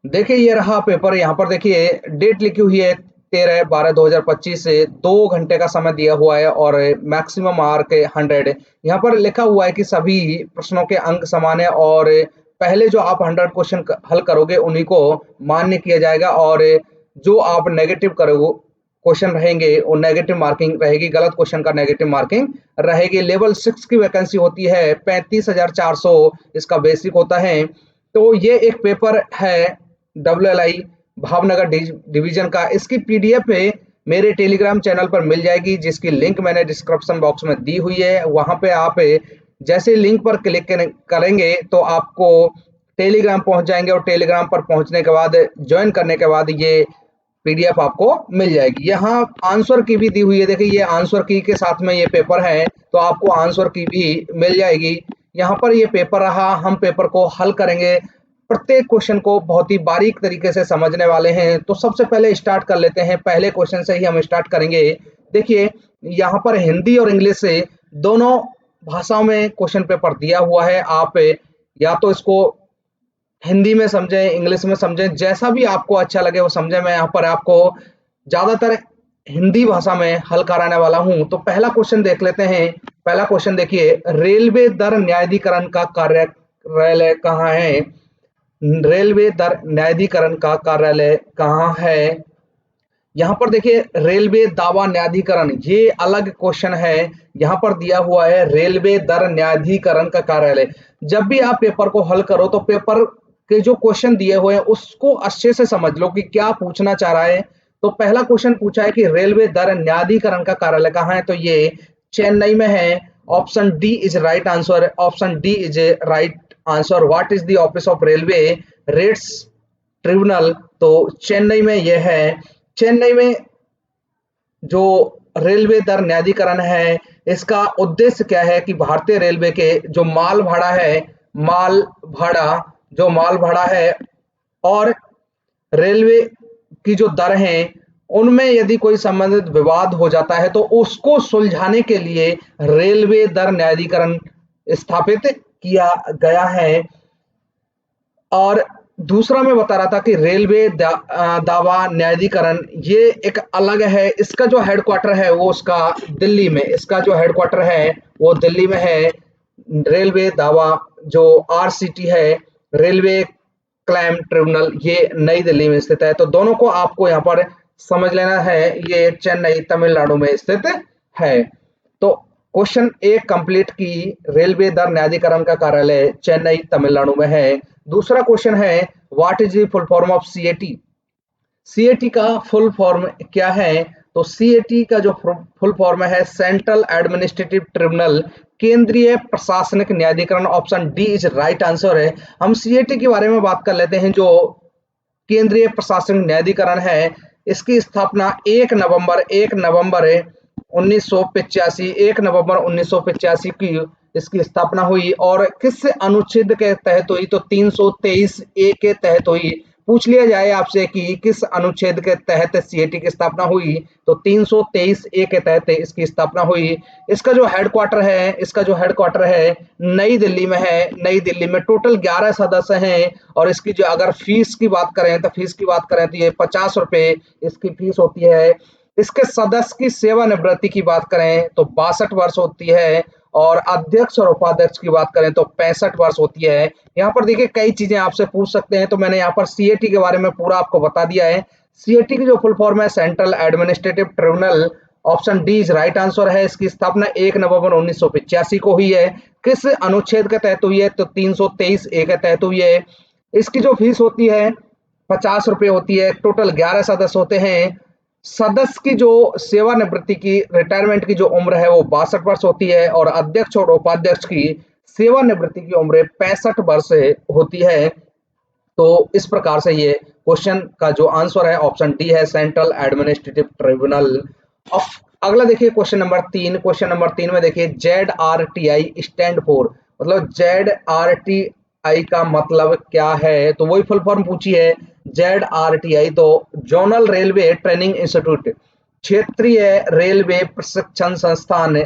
देखिए ये रहा पेपर। यहाँ पर देखिए डेट लिखी हुई है 13/12/2025 से 2 घंटे का समय दिया हुआ है और मैक्सिमम मार्क 100। यहाँ पर लिखा हुआ है कि सभी प्रश्नों के अंक समान है और पहले जो आप 100 क्वेश्चन हल करोगे उन्हीं को मान्य किया जाएगा और जो आप नेगेटिव करोगे क्वेश्चन रहेंगे वो नेगेटिव मार्किंग रहेगी, गलत क्वेश्चन का नेगेटिव मार्किंग रहेगी। लेवल 6 की वैकेंसी होती है, 35,400 इसका बेसिक होता है। तो ये एक पेपर है WLI भावनगर डिवीजन का। इसकी पीडीएफ पे मेरे टेलीग्राम चैनल पर मिल जाएगी, जिसकी लिंक मैंने डिस्क्रिप्शन बॉक्स में दी हुई है। वहां पे आप जैसे लिंक पर क्लिक करेंगे तो आपको टेलीग्राम पहुंच जाएंगे और टेलीग्राम पर पहुंचने के बाद ज्वाइन करने के बाद ये पीडीएफ आपको मिल जाएगी। यहाँ आंसर की भी दी हुई है, देखिए ये आंसर की के साथ में ये पेपर है तो आपको आंसर की भी मिल जाएगी। यहाँ पर ये पेपर रहा, हम पेपर को हल करेंगे, प्रत्येक क्वेश्चन को बहुत ही बारीक तरीके से समझने वाले हैं। तो सबसे पहले स्टार्ट कर लेते हैं, पहले क्वेश्चन से ही हम स्टार्ट करेंगे। देखिए यहाँ पर हिंदी और इंग्लिश से दोनों भाषाओं में क्वेश्चन पेपर दिया हुआ है। आप या तो इसको हिंदी में समझें, इंग्लिश में समझें, जैसा भी आपको अच्छा लगे वो समझें। मैं यहाँ पर आपको ज्यादातर हिंदी भाषा में हल कराने वाला हूँ। तो पहला क्वेश्चन देख लेते हैं। पहला क्वेश्चन देखिए, रेलवे दर न्यायाधिकरण का कार्यालय कहाँ है? रेलवे दर न्यायाधिकरण का कार्यालय कहाँ है? यहाँ पर देखिए रेलवे दावा न्यायाधिकरण, ये अलग क्वेश्चन है। यहाँ पर दिया हुआ है रेलवे दर न्यायाधिकरण का कार्यालय। जब भी आप पेपर को हल करो तो पेपर के जो क्वेश्चन दिए हुए हैं उसको अच्छे से समझ लो कि क्या पूछना चाह रहा है। तो पहला क्वेश्चन पूछा है कि रेलवे दर न्यायाधिकरण का कार्यालय कहाँ है, तो ये चेन्नई में है। Option D is right answer, option D is right answer. What is the office of railway rates tribunal? तो चेन्नई में यह है। चेन्नई में जो रेलवे दर न्यायाधिकरण है, इसका उद्देश्य क्या है कि भारतीय रेलवे के जो माल भाड़ा है, माल भाड़ा जो माल भाड़ा है और रेलवे की जो दर हैं उनमें यदि कोई संबंधित विवाद हो जाता है तो उसको सुलझाने के लिए रेलवे दर न्यायाधिकरण स्थापित किया गया है। और दूसरा मैं बता रहा था कि रेलवे दावा न्यायाधिकरण ये एक अलग है। इसका जो हेडक्वार्टर है वो उसका दिल्ली में, इसका जो हेडक्वार्टर है वो दिल्ली में है। रेलवे दावा जो RCT है, रेलवे क्लाइम ट्रिब्यूनल, ये नई दिल्ली में स्थित है। तो दोनों को आपको यहाँ पर समझ लेना है, ये चेन्नई तमिलनाडु में स्थित है। तो क्वेश्चन एक कंप्लीट की, रेलवे दर न्यायाधिकरण का कार्यालय चेन्नई तमिलनाडु में है। दूसरा क्वेश्चन है, what is the full form of CAT? CAT का फुल फॉर्म क्या है? तो CAT का जो फुल फॉर्म है सेंट्रल एडमिनिस्ट्रेटिव ट्रिब्यूनल, केंद्रीय प्रशासनिक न्यायाधिकरण। Option D is right answer है। हम CAT के बारे में बात कर लेते हैं। जो केंद्रीय प्रशासनिक न्यायाधिकरण है, इसकी स्थापना 1 नवंबर 1985, 1 नवंबर 1985 की इसकी स्थापना हुई। और किस अनुच्छेद के तहत हुई? तो 323A के तहत हुई। पूछ लिया जाए आपसे कि किस अनुच्छेद के तहत CAT की स्थापना हुई, तो 323A के तहत इसकी स्थापना हुई। इसका जो हेडक्वार्टर है नई दिल्ली में है। नई दिल्ली में टोटल 11 सदस्य हैं और इसकी जो अगर फीस की बात करें तो ये 50 रुपए इसकी फीस होती है। इसके सदस्य की सेवानिवृत्ति की बात करें तो 62 वर्ष होती है और अध्यक्ष और उपाध्यक्ष की बात करें तो 65 वर्ष होती है। यहाँ पर देखिए कई चीजें आपसे पूछ सकते हैं, तो मैंने यहाँ पर CAT के बारे में पूरा आपको बता दिया है। CAT की जो फुल फॉर्म है central administrative tribunal, option D is right answer है। इसकी स्थापना 1 नवंबर 1985 को हुई है। किस अनुच्छेद के तहत हुई है? तो 323A के तहत हुई है। इसकी जो फीस होती है 50 रुपए होती है। टोटल 11 सदस्य होते हैं। सदस्य की जो सेवानिवृत्ति की, रिटायरमेंट की जो उम्र है वो 62 वर्ष होती है और अध्यक्ष और उपाध्यक्ष की सेवानिवृत्ति की उम्र 65 वर्ष होती है। तो इस प्रकार से ये क्वेश्चन का जो आंसर है ऑप्शन डी है, सेंट्रल एडमिनिस्ट्रेटिव ट्रिब्यूनल। अब अगला देखिए क्वेश्चन नंबर 3 में देखिए ZRTI स्टैंड फॉर, मतलब ZRTI का मतलब क्या है? तो वही फुल फॉर्म पूछी है ZRTI। तो जोनल रेलवे ट्रेनिंग इंस्टीट्यूट, क्षेत्रीय रेलवे प्रशिक्षण संस्थान,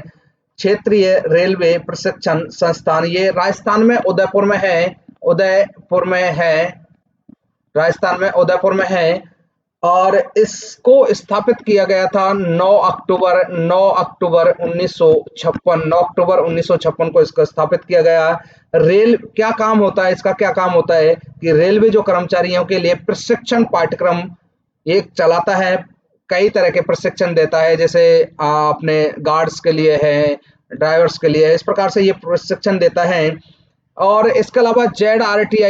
क्षेत्रीय रेलवे प्रशिक्षण संस्थान, ये राजस्थान में उदयपुर में है। उदयपुर में है। राजस्थान में उदयपुर में है और इसको स्थापित किया गया था 9 अक्टूबर 1956। 9 अक्टूबर 1956 को इसका स्थापित किया गया। रेल क्या काम होता है, इसका क्या काम होता है कि रेलवे जो कर्मचारियों के लिए प्रशिक्षण पाठ्यक्रम एक चलाता है, कई तरह के प्रशिक्षण देता है, जैसे अपने गार्ड्स के लिए है, ड्राइवर्स के लिए है, इस प्रकार से ये प्रशिक्षण देता है। और इसके अलावा जेड आर टी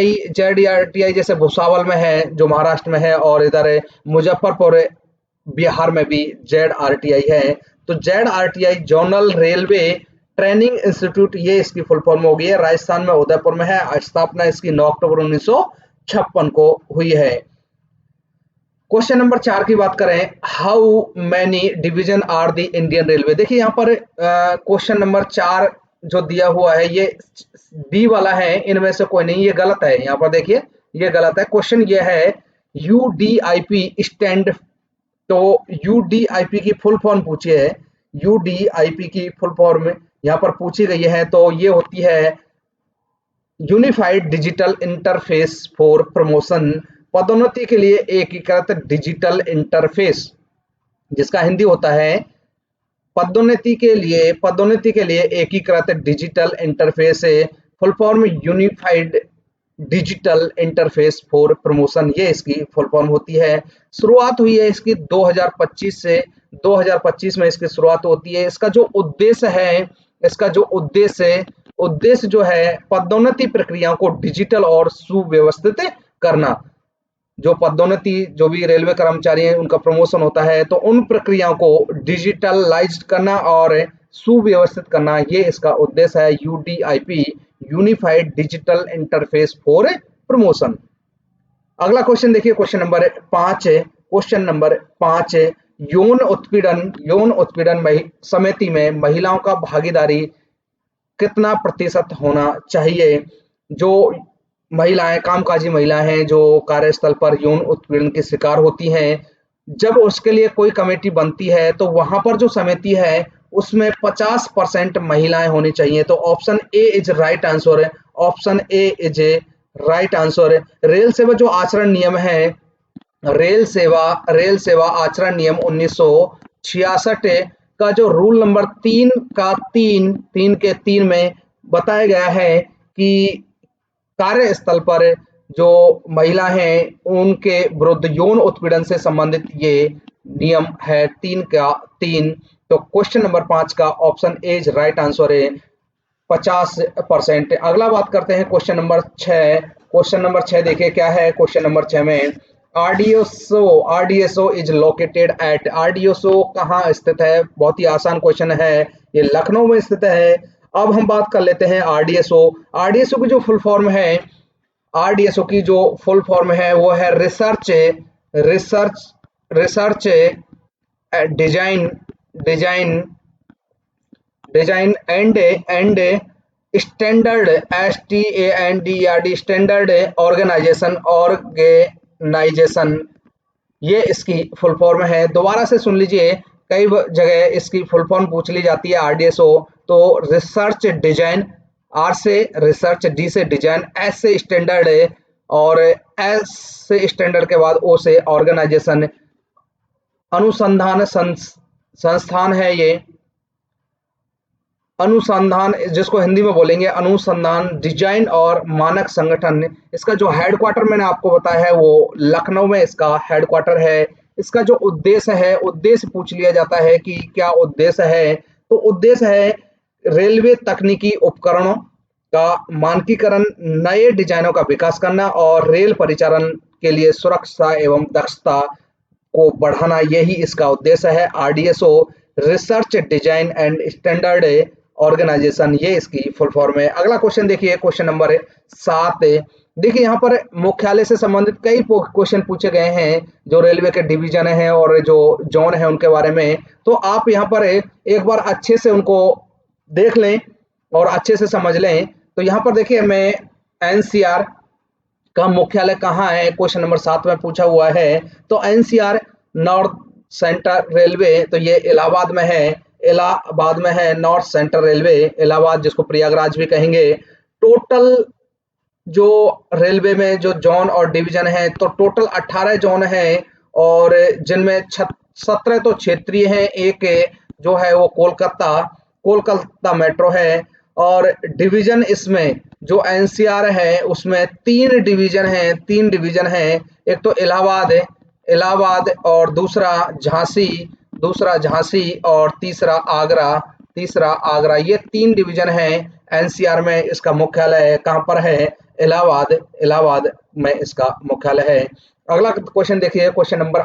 आई जैसे भुसावल में है जो महाराष्ट्र में है, और इधर मुजफ्फरपुर बिहार में भी जेड आर टी आई है। तो Z R T I zonal railway training institute, ये इसकी फुल फॉर्म होगी है। राजस्थान में उदयपुर में है। स्थापना इसकी 9 अक्टूबर 1956 को हुई है। क्वेश्चन नंबर 4 की बात करें, how many division are the Indian railway. देखिए यहाँ पर क्वेश्चन नंबर 4 जो दिया हुआ है ये बी वाला है, इनमें से कोई नहीं, ये गलत है। यहाँ पर देखिए ये गलत है। क्वेश्चन ये है यूडीआईपी स्टैंड, तो यूडीआईपी की फुल फॉर्म पूछी है। यूडीआईपी की फुल फॉर्म यहाँ पर पूछी गई है, तो ये होती है unified digital interface for promotion, पदोन्नति के लिए एकीकृत डिजिटल इंटरफेस, जिसका हिंदी होता है पदोन्नति के लिए एकीकृत डिजिटल इंटरफेस है। Full form unified digital interface for promotion, ये इसकी फुल फॉर्म होती है। शुरुआत हुई है इसकी 2025 से। 2025 में इसकी शुरुआत होती है। इसका जो उद्देश्य है, उद्देश्य जो है पदोन्नति प्रक्रियाओं को डिजिटल और सुव्यवस्थित करना। जो पदोन्नति, जो भी रेलवे कर्मचारी हैं उनका प्रमोशन होता है, तो उन प्रक्रियाओं को डिजिटलाइज्ड करना और सुव्यवस्थित करना, ये इसका उद्देश्य है। UDIP unified digital interface for promotion. अगला क्वेश्चन देखिए, क्वेश्चन नंबर 5, यौन उत्पीड़न समिति में महिलाओं का भागीदारी कितना प्रतिशत होना चाहिए। जो महिलाएं, कामकाजी महिलाएं हैं जो कार्यस्थल पर यौन उत्पीड़न की शिकार होती हैं, जब उसके लिए कोई कमेटी बनती है तो वहां पर जो समिति है उसमें 50% महिलाएं होनी चाहिए। तो option A is right answer है। Option A is a right answer है। रेल सेवा जो आचरण नियम है, रेल सेवा आचरण नियम 1966 का जो रूल नंबर 3 का 3 में बताया गया है कि कार्यस्थल पर जो महिला हैं उनके विरुद्ध यौन उत्पीड़न से संबंधित ये नियम है 3 का 3। तो क्वेश्चन नंबर 5 का option A is right answer है 50%। अगला बात करते हैं क्वेश्चन नंबर 6। क्वेश्चन नंबर 6 देखिए क्या है। क्वेश्चन नंबर 6 में RDSO is located at, RDSO कहाँ स्थित है। बहुत ही आसान क्वेश्चन है, ये लखनऊ में स्थित है। अब हम बात कर लेते हैं आरडीएसओ की जो फुल फॉर्म है, आरडीएसओ की जो फुल फॉर्म है वो है research research design design design and standard, STANDRD standard organisation, ये इसकी फुल फॉर्म है। दोबारा से सुन लीजिए, कई जगह इसकी फुल फॉर्म पूछ ली जाती है आरडीएसओ। तो रिसर्च डिजाइन, आर से रिसर्च, डी से डिजाइन, एस से स्टैंडर्ड है, और एस से स्टैंडर्ड के बाद ओ से ऑर्गेनाइजेशन, अनुसंधान संस्थान है ये। अनुसंधान, जिसको हिंदी में बोलेंगे अनुसंधान, डिजाइन और मानक संगठन। इसका जो हेडक्वार्टर मैंने आपको बताया है वो लखनऊ में इसका हेडक्वार्टर है। इसका जो उद्देश्य है, उद्देश्य पूछ लिया जाता है कि क्या उद्देश्य है, तो उद्देश्य है रेलवे तकनीकी उपकरणों का मानकीकरण, नए डिजाइनों का विकास करना और रेल परिचालन के लिए सुरक्षा एवं दक्षता को बढ़ाना, यही इसका उद्देश्य है। RDSO research design and standard organisation, ये इसकी फुल फॉर्म है। अगला क्वेश्चन देखिए, क्वेश्चन नंबर 7। देखिए यहाँ पर मुख्यालय से संबंधित कई क्वेश्चन पूछे गए हैं, जो रेलवे के डिवीजन है और जो जोन है उनके बारे में। तो आप यहाँ पर एक बार अच्छे से उनको देख लें और अच्छे से समझ लें। तो यहाँ पर देखिए, मैं एनसीआर का मुख्यालय कहाँ है, क्वेश्चन नंबर 7 में पूछा हुआ है। तो एनसीआर नॉर्थ सेंट्रल रेलवे, तो ये इलाहाबाद में है। इलाहाबाद में है नॉर्थ सेंट्रल रेलवे, इलाहाबाद जिसको प्रयागराज भी कहेंगे। टोटल जो रेलवे में जो जोन और डिवीजन है, तो टोटल 18 जोन है और जिनमें 17 तो क्षेत्रीय हैं, एक जो है वो कोलकाता मेट्रो है और डिवीजन इसमें जो एनसीआर है उसमें तीन डिवीजन है। एक तो इलाहाबाद और दूसरा झांसी और तीसरा आगरा, ये तीन डिवीजन है। एनसीआर में इसका मुख्यालय कहाँ पर है? इलाहाबाद में इसका मुख्यालय है। अगला क्वेश्चन देखिए, क्वेश्चन नंबर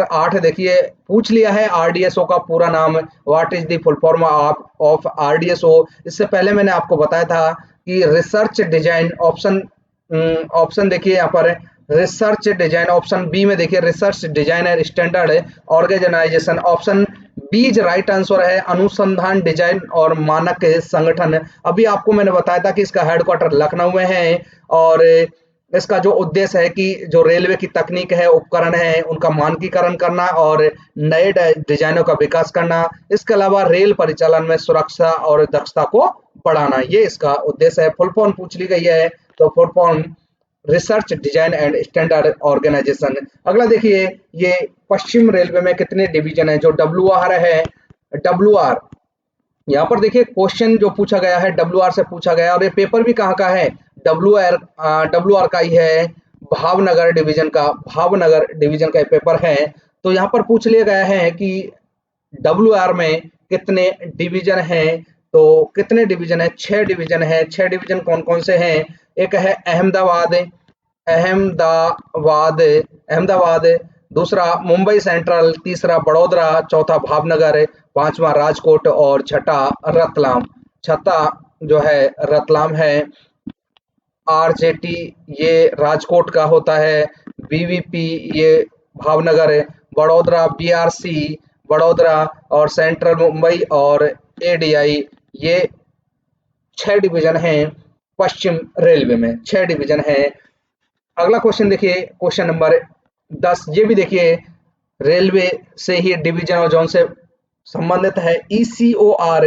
8 देखिए, पूछ लिया है आरडीएसओ का पूरा नाम, what is the full form of RDSO. इससे पहले मैंने आपको बताया था कि रिसर्च डिजाइन ऑप्शन देखिए यहाँ पर रिसर्च डिजाइन, ऑप्शन बी में देखिए research design and standard organisation, option B right answer है अनुसंधान डिजाइन और मानक संगठन। अभी आपको मैंने बताया था कि इसका हेडक्वार्टर लखनऊ में है और इसका जो उद्देश्य है कि जो रेलवे की तकनीक है, उपकरण है, उनका मानकीकरण करना और नए डिजाइनों का विकास करना, इसके अलावा रेल परिचालन में सुरक्षा और दक्षता को बढ़ाना, ये इसका उद्देश्य है। फुल फॉर्म पूछ ली गई है, तो full form research design and standard organisation. अगला देखिए, ये पश्चिम रेलवे में कितने डिवीजन है? जो डब्ल्यू आर यहाँ पर देखिए क्वेश्चन जो पूछा गया है डब्ल्यू आर से पूछा गया और ये पेपर भी कहाँ का है? डब्ल्यू आर का ही है, भावनगर डिवीजन का ये पेपर है। तो यहाँ पर पूछ लिया गया है कि डब्ल्यू आर में कितने डिवीजन हैं? तो कितने डिवीजन है? 6 डिवीजन है। 6 डिवीजन कौन कौन से हैं? एक है अहमदाबाद अहमदाबाद, दूसरा मुंबई सेंट्रल, तीसरा बड़ौदा, चौथा भावनगर, पांचवा राजकोट और छठा जो है रतलाम है। आरजेटी ये राजकोट का होता है, बीवीपी ये भावनगर, बड़ौदा बीआरसी बड़ौदा और सेंट्रल मुंबई और एडीआई, ये 6 डिवीजन हैं पश्चिम रेलवे में, 6 डिवीजन हैं। अगला क्वेश्चन देखिए, क्वेश्चन नंबर 10, ये भी देखिए रेलवे से ही डिवीजन और जोन से संबंधित है। ईसीओआर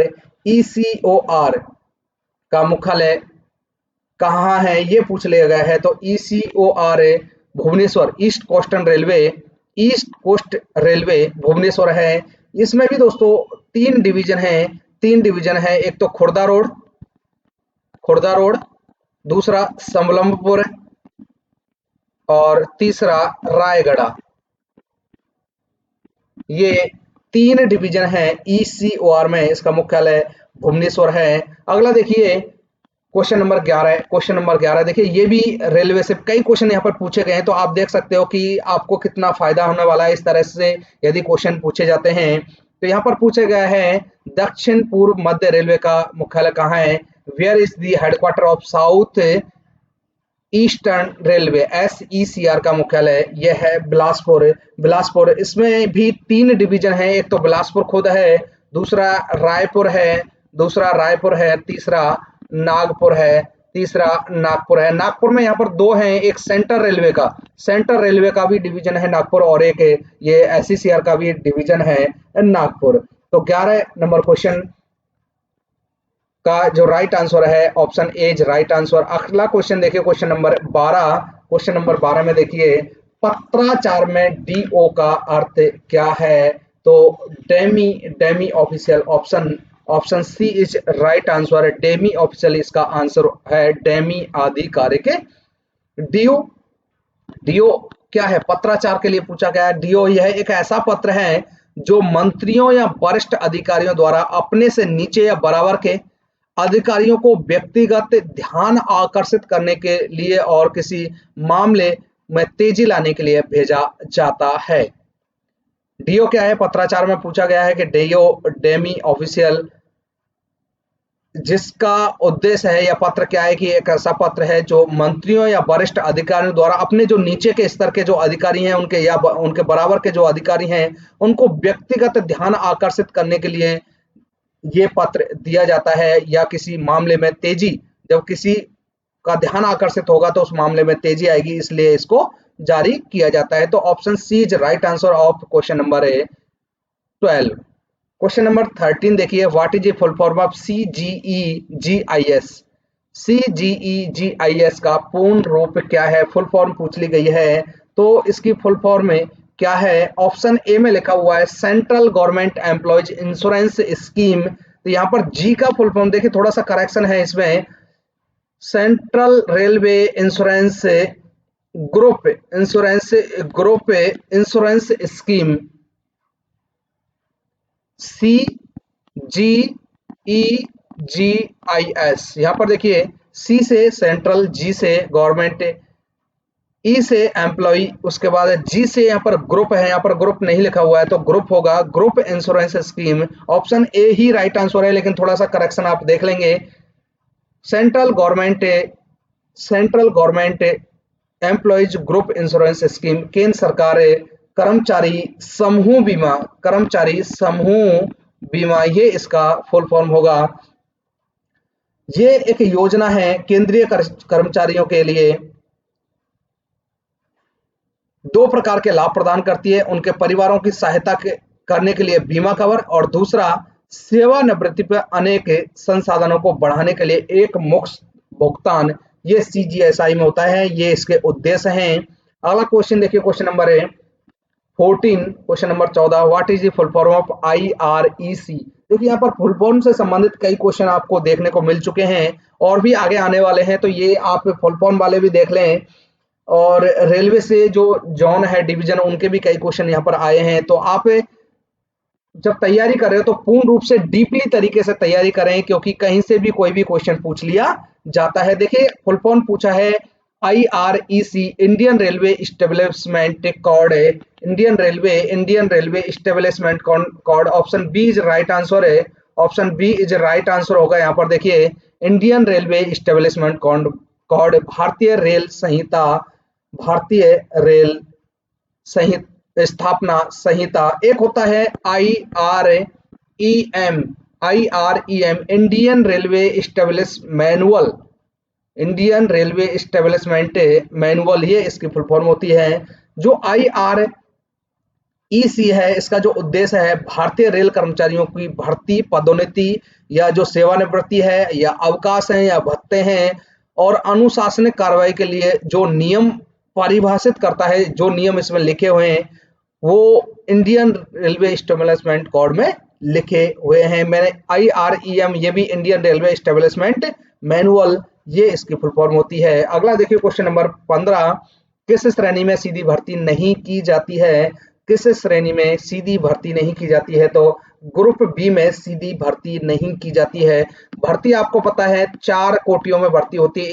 का मुख्यालय कहाँ है? ये पूछ लिया गया है। तो ECOR Bhubaneswar, east coast railway Bhubaneswar है। इसमें भी दोस्तों 3 डिवीजन है, एक तो खुर्दा रोड, दूसरा संबलपुर और तीसरा रायगढ़, ये 3 डिवीजन है ईसीओआर में, इसका मुख्यालय भुवनेश्वर है। अगला देखिए क्वेश्चन नंबर 11 देखिए, ये भी रेलवे से कई क्वेश्चन यहाँ पर पूछे गए हैं, तो आप देख सकते हो कि आपको कितना फायदा होने वाला है इस तरह से यदि क्वेश्चन पूछे जाते हैं। तो यहाँ पर पूछा गया है दक्षिण पूर्व मध्य रेलवे का मुख्यालय कहाँ है? Where is the headquarter of south eastern railway, SECR का मुख्यालय यह है बिलासपुर। इसमें भी 3 डिवीजन है, एक तो बिलासपुर खुद है, दूसरा रायपुर है, तीसरा नागपुर है। नागपुर में यहाँ पर 2 हैं, एक सेंट्रल रेलवे का भी डिवीजन है नागपुर और एक ये एसईसीआर का भी डिवीजन है नागपुर। तो 11 नंबर क्वेश्चन का जो राइट आंसर है option A is right answer. अगला क्वेश्चन देखिए, क्वेश्चन नंबर 12 में देखिए पत्राचार में डीओ का अर्थ क्या है? तो demi official, option C is right answer. Demi official इसका आंसर है, डेमी आधिकारिक। डीओ क्या है? पत्राचार के लिए पूछा गया है। डीओ यह एक ऐसा पत्र है जो मंत्रियों या वरिष्ठ अधिकारियों द्वारा अपने से नीचे या बराबर के अधिकारियों को व्यक्तिगत ध्यान आकर्षित करने के लिए और किसी मामले में तेजी लाने के लिए भेजा जाता है। डीओ क्या है? पत्राचार में पूछा गया है कि डेमी ऑफिशियल, जिसका उद्देश्य है या पत्र क्या है कि एक ऐसा पत्र है जो मंत्रियों या वरिष्ठ अधिकारियों द्वारा अपने जो नीचे के स्तर के जो अधिकारी हैं उनके या उनके बराबर के जो अधिकारी हैं उनको व्यक्तिगत ध्यान आकर्षित करने के लिए ये पत्र दिया जाता है, या किसी मामले में तेजी, जब किसी का ध्यान आकर्षित होगा तो उस मामले में तेजी आएगी, इसलिए इसको जारी किया जाता है। तो option C is right answer of question number 12। Question number 13 देखिए, what is a full form of CGEGIS? CGEGIS का पूर्ण रूप क्या है, फुल फॉर्म पूछ ली गई है। तो इसकी फुल फॉर्म में क्या है, ऑप्शन ए में लिखा हुआ है central government employees insurance scheme. तो यहाँ पर जी का फुल फॉर्म देखिए, थोड़ा सा करेक्शन है इसमें, central railway insurance group insurance scheme, CGEGIS। यहाँ पर देखिए, सी से सेंट्रल, जी से गवर्नमेंट, ई से एम्प्लॉय, उसके बाद जी से यहाँ पर ग्रुप है, यहाँ पर ग्रुप नहीं लिखा हुआ है तो ग्रुप होगा group insurance scheme. Option A he right answer है, लेकिन थोड़ा सा करेक्शन आप देख लेंगे। Central government employees group insurance scheme, केंद्र सरकार कर्मचारी समूह बीमा, ये इसका फुल फॉर्म होगा। ये एक योजना है केंद्रीय कर्मचारियों के लिए, दो प्रकार के लाभ प्रदान करती है, उनके परिवारों की सहायता करने के लिए बीमा कवर, और दूसरा सेवानिवृत्ति पर अनेक संसाधनों को बढ़ाने के लिए एक मुफ्त भुगतान, ये CGSI में होता है, ये इसके उद्देश्य हैं। अगला क्वेश्चन देखिए, question number 14, question number 14, what is the full form of IREC। देखिए यहाँ पर फुल फॉर्म से संबंधित कई क्वेश्चन आपको देखने को मिल चुके हैं और भी आगे आने वाले हैं, तो ये आप फुल फॉर्म वाले भी देख लें। और रेलवे से जो जोन है, डिवीजन, उनके भी कई क्वेश्चन यहाँ पर आए हैं। तो आप जब तैयारी कर रहे हो तो पूर्ण रूप से डीपली तरीके से तैयारी करें, क्योंकि कहीं से भी कोई भी क्वेश्चन पूछ लिया जाता है। देखिए फुल फॉर्म पूछा है IREC, Indian railway establishment code, Indian railway establishment code. Option B is right answer है, option B is right answer होगा। यहाँ पर देखिए, इंडियन रेलवे इस्टेब्लिशमेंट कोड, भारतीय रेल स्थापना संहिता। एक होता है IREM, Indian railway establishment manual, ये इसकी फुल फॉर्म होती है। जो IREC है, इसका जो उद्देश्य है, भारतीय रेल कर्मचारियों की भर्ती, पदोन्नति, या जो सेवानिवृत्ति है, या अवकाश है, या भत्ते हैं, और अनुशासनिक कार्रवाई के लिए जो नियम परिभाषित करता है, जो नियम इसमें लिखे हुए हैं, वो इंडियन रेलवे इस्टेब्लिशमेंट कोड में लिखे हुए हैं। मैंने IREM, ये भी इंडियन रेलवे इस्टेब्लिशमेंट मैनुअल, ये इसकी फुल फॉर्म होती है। अगला देखिए, क्वेश्चन नंबर 15, किस श्रेणी में सीधी भर्ती नहीं की जाती है, किस श्रेणी में सीधी भर्ती नहीं की जाती है। तो ग्रुप बी में सीधी भर्ती नहीं की जाती है। भर्ती आपको पता है 4 कोटियों में भर्ती होती है,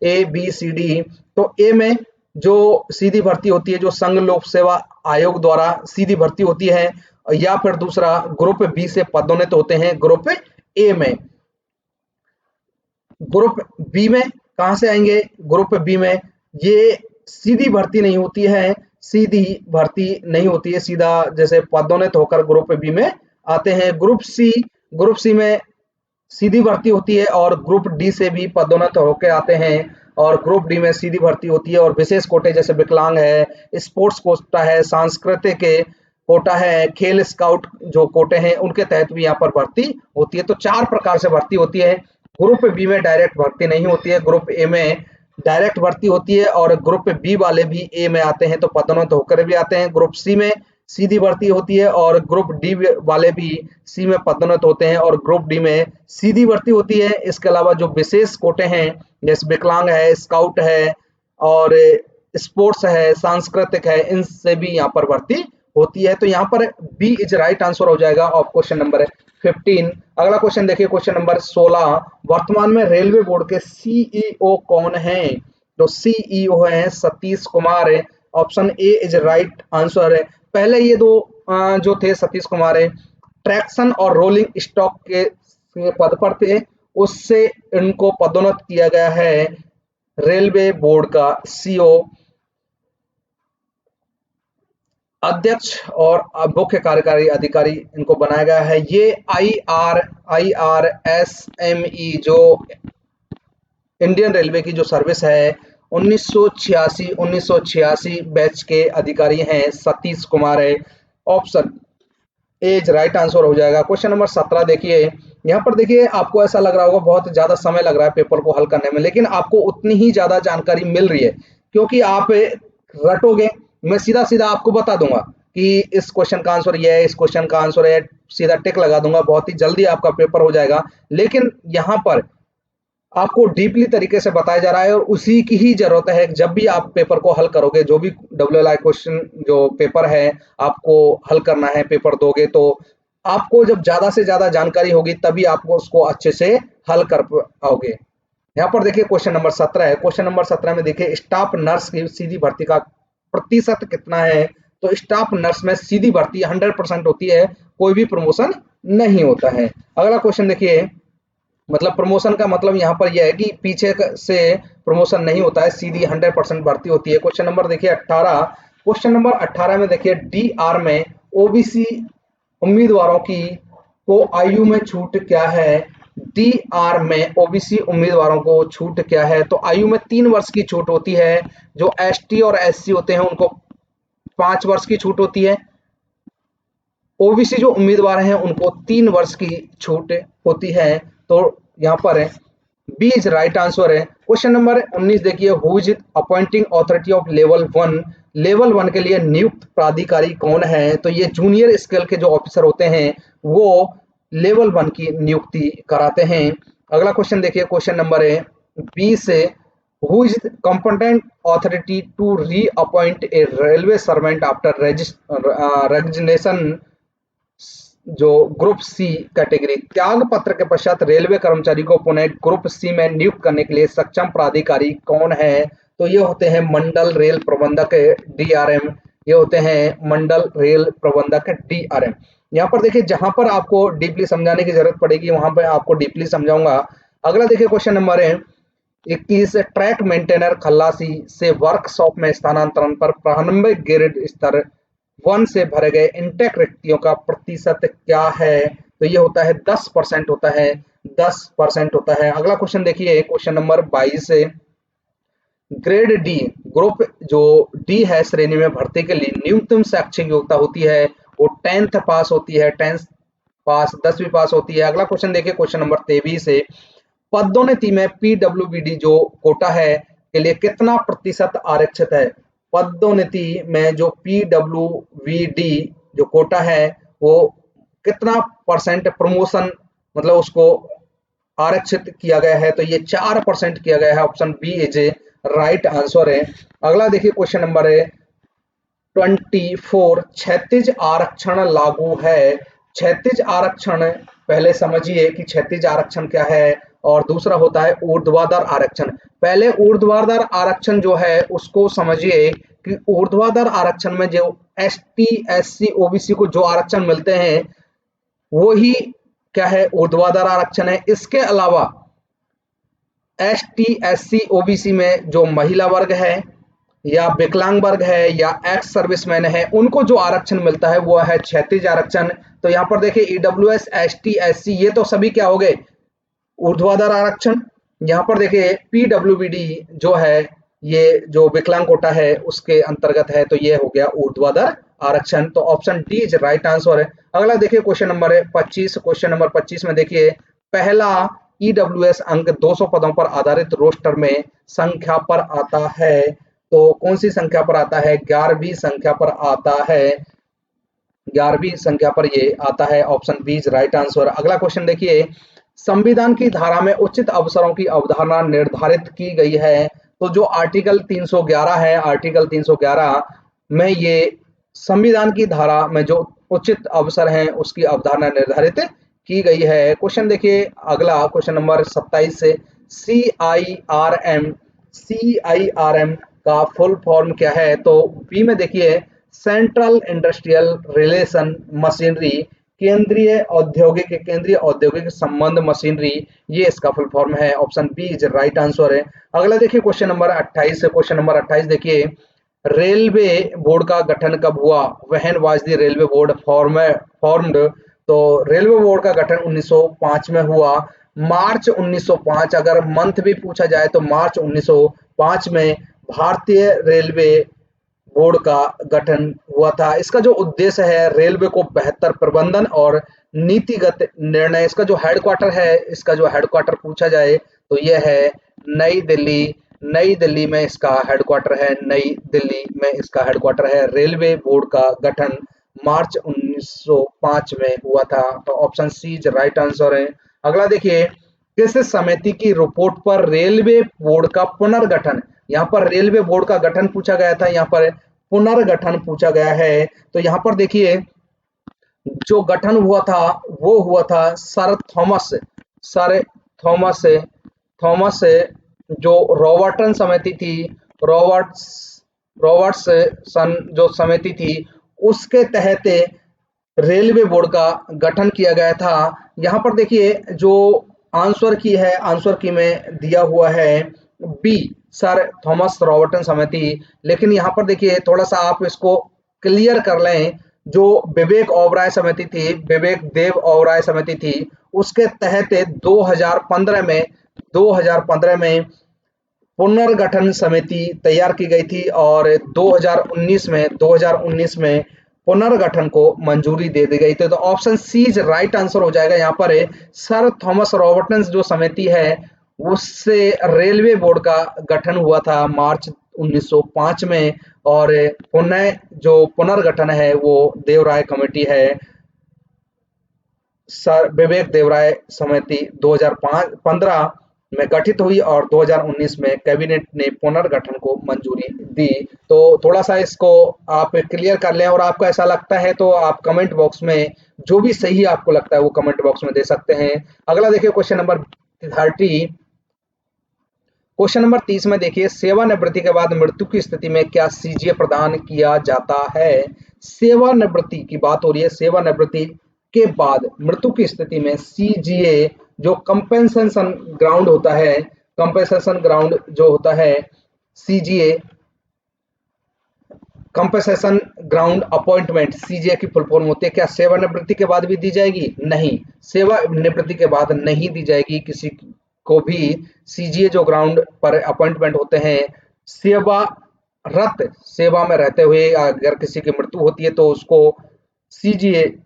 ABCD। तो ए में जो सीधी भर्ती होती है, जो संघ लोक सेवा आयोग द्वारा सीधी भर्ती होती है, या फिर दूसरा ग्रुप बी से पदोन्नत होते हैं ग्रुप ए में। ग्रुप बी में कहां से आएंगे, ग्रुप बी में ये सीधी भर्ती नहीं होती है, सीधा जैसे पदोन्नत होकर ग्रुप बी में आते हैं। ग्रुप सी में सीधी भर्ती होती है, और ग्रुप डी से भी पदोन्नत होकर आते हैं, और ग्रुप डी में सीधी भर्ती होती है। और विशेष कोटे जैसे विकलांग है, स्पोर्ट्स कोटा है, सांस्कृतिक कोटा है, खेल स्काउट जो कोटे हैं, उनके तहत भी यहाँ पर भर्ती होती है। तो 4 प्रकार से भर्ती होती है। ग्रुप बी में डायरेक्ट भर्ती नहीं होती है, ग्रुप ए में डायरेक्ट भर्ती होती है, और ग्रुप बी वाले भी ए में आते हैं तो पदोन्नत होकर भी आते हैं। ग्रुप सी में सीधी भर्ती होती है, और ग्रुप डी वाले भी सी में पदोन्नत होते हैं, और ग्रुप डी में सीधी भर्ती होती है। इसके अलावा जो विशेष कोटे हैं, जैसे विकलांग है, स्काउट है, और स्पोर्ट्स है, सांस्कृतिक है, इनसे भी यहाँ पर भर्ती होती है। तो यहाँ पर बी इज राइट आंसर हो जाएगा ऑफ क्वेश्चन नंबर 15। अगला क्वेश्चन देखिए, क्वेश्चन नंबर 16, वर्तमान में रेलवे बोर्ड के CEO कौन है। तो CEO है Satish Kumar. Option A is right answer है। पहले ये दो जो थे सतीश कुमार ट्रैक्शन और रोलिंग स्टॉक के पद पर थे, उससे इनको पदोन्नत किया गया है रेलवे बोर्ड का CEO, अध्यक्ष और मुख्य कार्यकारी अधिकारी इनको बनाया गया है। ये IRSME जो इंडियन रेलवे की जो सर्विस है 1986 बैच के अधिकारी हैं सतीश कुमार है। ऑप्शन एज राइट आंसर हो जाएगा। क्वेश्चन नंबर 17 देखिए, यहाँ पर देखिए आपको ऐसा लग रहा होगा बहुत ज़्यादा समय लग रहा है पेपर को हल करने में, लेकिन आपको उतनी ही ज़्यादा जानकारी मिल रही है क्योंकि आप रटोगे। मैं सीधा-सीधा आपको बता दूँगा कि इस क्वेश्चन का आंसर ये है, इस क्वेश्चन का आंसर है, सीधा टिक लगा दूँगा, बहुत ही जल्दी आपका पेपर हो जाएगा। लेकिन यहाँ पर आपको डीपली तरीके से बताया जा रहा है और उसी की ही ज़रूरत है जब भी आप पेपर को हल करोगे, जो भी डब्ल्यूएलआई क्वेश्चन जो पेपर है, आपको हल करना है, पेपर दोगे तो आपको जब ज़्यादा से ज़्यादा जानकारी होगी तभी आपको उसको अच्छे से हल कर पाओगे। यहाँ पर देखिए क्वेश्चन नंबर 17 है। क्वेश्चन नंबर 17 में देखिए स्टाफ नर्स की सीधी भर्ती का प्रतिशत कितना है? तो स्टाफ नर्स में सीधी भर्ती 100% होती है, कोई भी प्रमोशन नहीं होता है। अगला क्वेश्चन देखिए, मतलब प्रमोशन का मतलब यहाँ पर यह है कि पीछे से प्रमोशन नहीं होता है, सीधी 100% भर्ती होती है। क्वेश्चन नंबर देखिए 18। क्वेश्चन नंबर 18 में देखिए डीआर में ओबीसी उम्मीदवारों की को आयु में छूट क्या है? डीआर में ओबीसी उम्मीदवारों को छूट क्या है? तो आयु में 3 वर्ष की छूट होती है। जो एसटी और एससी होते हैं उनको 5 वर्ष की छूट होती है। ओबीसी जो उम्मीदवार हैं उनको 3 वर्ष की छूट होती है। तो यहाँ पर बी इज राइट आंसर है। क्वेश्चन नंबर 19 देखिए, who is appointing authority of level 1 के लिए नियुक्त प्राधिकारी कौन है? तो ये जूनियर स्केल के जो ऑफिसर होते हैं वो लेवल 1 की नियुक्ति कराते हैं। अगला क्वेश्चन देखिए, क्वेश्चन नंबर है 20 है, who is competent authority to reappoint a railway servant after resignation जो ग्रुप सी कैटेगरी त्याग पत्र के पश्चात रेलवे कर्मचारी को पुनः ग्रुप सी में नियुक्त करने के लिए सक्षम प्राधिकारी कौन है? तो ये होते हैं मंडल रेल प्रबंधक डीआरएम। ये होते हैं मंडल रेल प्रबंधक डीआरएम। यहाँ पर देखिए जहां पर आपको डीपली समझाने की जरूरत पड़ेगी वहां पर आपको डीपली समझाऊंगा। अगला देखिए क्वेश्चन नंबर है 21, ट्रैक मेंटेनर खल्लासी से वर्कशॉप में स्थानांतरण पर प्रारंभिक ग्रेड स्तर 1 से भरे गए इंटेक रिक्तियों का प्रतिशत क्या है? तो ये होता है 10% होता है, 10% होता है। अगला क्वेश्चन देखिए, क्वेश्चन नंबर 22 से ग्रेड डी ग्रुप जो डी है श्रेणी में भर्ती के लिए न्यूनतम शैक्षिक योग्यता होती है वो 10th पास होती है, 10th पास, 10वीं पास होती है। अगला क्वेश्चन देखिए, क्वेश्चन नंबर 23 से पदोन्नति में पीडब्ल्यूबीडी जो कोटा है के लिए कितना प्रतिशत आरक्षित है? पदोन्नति में जो पीडब्ल्यूबीडी जो कोटा है वो कितना परसेंट प्रमोशन मतलब उसको आरक्षित किया गया है? तो ये 4% किया गया है। Option B is a right answer है। अगला देखिए क्वेश्चन नंबर है 24, क्षैतिज आरक्षण लागू है। क्षैतिज आरक्षण पहले समझिए कि क्षैतिज आरक्षण क्या है और दूसरा होता है ऊर्ध्वाधर आरक्षण। पहले ऊर्ध्वाधर आरक्षण जो है उसको समझिए कि ऊर्ध्वाधर आरक्षण में जो एसटी एससी ओबीसी को जो आरक्षण मिलते हैं वो ही क्या है ऊर्ध्वाधर आरक्षण है। इसके अलावा एसटी एससी ओबीसी में जो महिला वर्ग है या विकलांग वर्ग है या एक्स सर्विसमैन है उनको जो आरक्षण मिलता है वो है क्षैतिज आरक्षण। तो यहाँ पर देखिए ईडब्ल्यूएस एसटी एससी ये तो सभी क्या हो गए ऊर्ध्वाधर आरक्षण। यहाँ पर देखिए पीडब्ल्यूबीडी जो है ये जो विकलांग कोटा है उसके अंतर्गत है तो ये हो गया ऊर्ध्वाधर आरक्षण। तो option D is right answer है। अगला देखिए क्वेश्चन नंबर है 25। क्वेश्चन नंबर 25 में देखिए पहला ईडब्ल्यूएस अंक 200 पदों पर आधारित रोस्टर में संख्या पर आता है। तो कौन सी संख्या पर आता है? 11वीं संख्या पर आता है। 11वीं संख्या पर ये आता है। Option B is right answer. अगला क्वेश्चन देखिए संविधान की धारा में उचित अवसरों की अवधारणा निर्धारित की गई है। तो जो आर्टिकल 311 है, आर्टिकल 311 में ये संविधान की धारा में जो उचित अवसर हैं उसकी अवधारणा निर्धारित की गई है। क्वेश्चन देखिए अगला क्वेश्चन नंबर 27 से सीआईआरएम सीआईआरएम का फुल फॉर्म क्या है? तो बी में देखिए सेंट्रल इंडस्ट्रियल रिलेशन मशीनरी केंद्रीय औद्योगिक संबंध मशीनरी ये इसका फुल फॉर्म है। Option B is right answer है। अगला देखिए क्वेश्चन नंबर 28 से क्वेश्चन नंबर 28 देखिए रेलवे बोर्ड का गठन कब हुआ? When was the railway board formed? तो रेलवे बोर्ड का गठन 1905 में हुआ। मार्च 1905 अगर मंथ भी पूछा जाए तो मार्च 1905 में भारतीय रेलवे बोर्ड का गठन हुआ था। इसका जो उद्देश्य है रेलवे को बेहतर प्रबंधन और नीतिगत निर्णय, इसका जो हेडक्वार्टर है, इसका जो हेडक्वार्टर पूछा जाए तो यह है नई दिल्ली। नई दिल्ली में इसका हेडक्वार्टर है, नई दिल्ली में इसका हेडक्वार्टर है। रेलवे बोर्ड का गठन मार्च 1905 में हुआ था। तो option C is right answer है। अगला देखिए, किस समिति की रिपोर्ट पर रेलवे बोर्ड का पुनर्गठन, यहाँ पर रेलवे बोर्ड का गठन पूछा गया था, यहाँ पर पुनर्गठन पूछा गया है। तो यहाँ पर देखिए जो गठन हुआ था वो हुआ था सर थॉमस थॉमस जो रॉबर्टन समिति थी, रॉबर्ट्स रॉबर्ट्स सन जो समिति थी, उसके तहत रेलवे बोर्ड का गठन किया गया था। यहाँ पर देखिए जो आंसर की है, आंसर की में दिया हुआ है बी, सर थॉमस रॉबर्टन समिति। लेकिन यहाँ पर देखिए थोड़ा सा आप इसको क्लियर कर लें, जो विवेक ओबराय समिति थी, विवेक देव ओबराय समिति थी, उसके तहत 2015 में पुनर्गठन समिति तैयार की गई थी और 2019 में पुनर्गठन को मंजूरी दे दी गई थी। तो option C is right answer हो जाएगा। यहाँ पर सर थॉमस रॉबर्टन जो समिति है उससे रेलवे बोर्ड का गठन हुआ था मार्च 1905 में, और पुनः जो पुनर्गठन है वो देवराय कमेटी है, सर विवेक देवराय समिति 2015 में गठित हुई और 2019 में कैबिनेट ने पुनर्गठन को मंजूरी दी। तो थोड़ा सा इसको आप क्लियर कर लें, और आपको ऐसा लगता है तो आप कमेंट बॉक्स में जो भी सही आपको लगता है वो कमेंट बॉक्स में दे सकते हैं। अगला देखिए क्वेश्चन नंबर 30। क्वेश्चन नंबर 30 में देखिए, सेवानिवृत्ति के बाद मृत्यु की स्थिति में क्या सीजीए प्रदान किया जाता है। सेवानिवृत्ति की बात हो रही है, सेवानिवृत्ति के बाद मृत्यु की स्थिति में सीजीए जो कंपेंसेशन ग्राउंड होता है, कंपेंसेशन ग्राउंड जो होता है CGA, compensation ground appointment, CGA की फुल फॉर्म होती है, क्या सेवानिवृत्ति के बाद भी दी जाएगी? नहीं, सेवानिवृत्ति के बाद नहीं दी जाएगी किसी को भी। सीजीए जो ग्राउंड पर अपॉइंटमेंट होते हैं, सेवारत सेवा में रहते हुए अगर किसी की मृत्यु होती है तो उसको सीजीए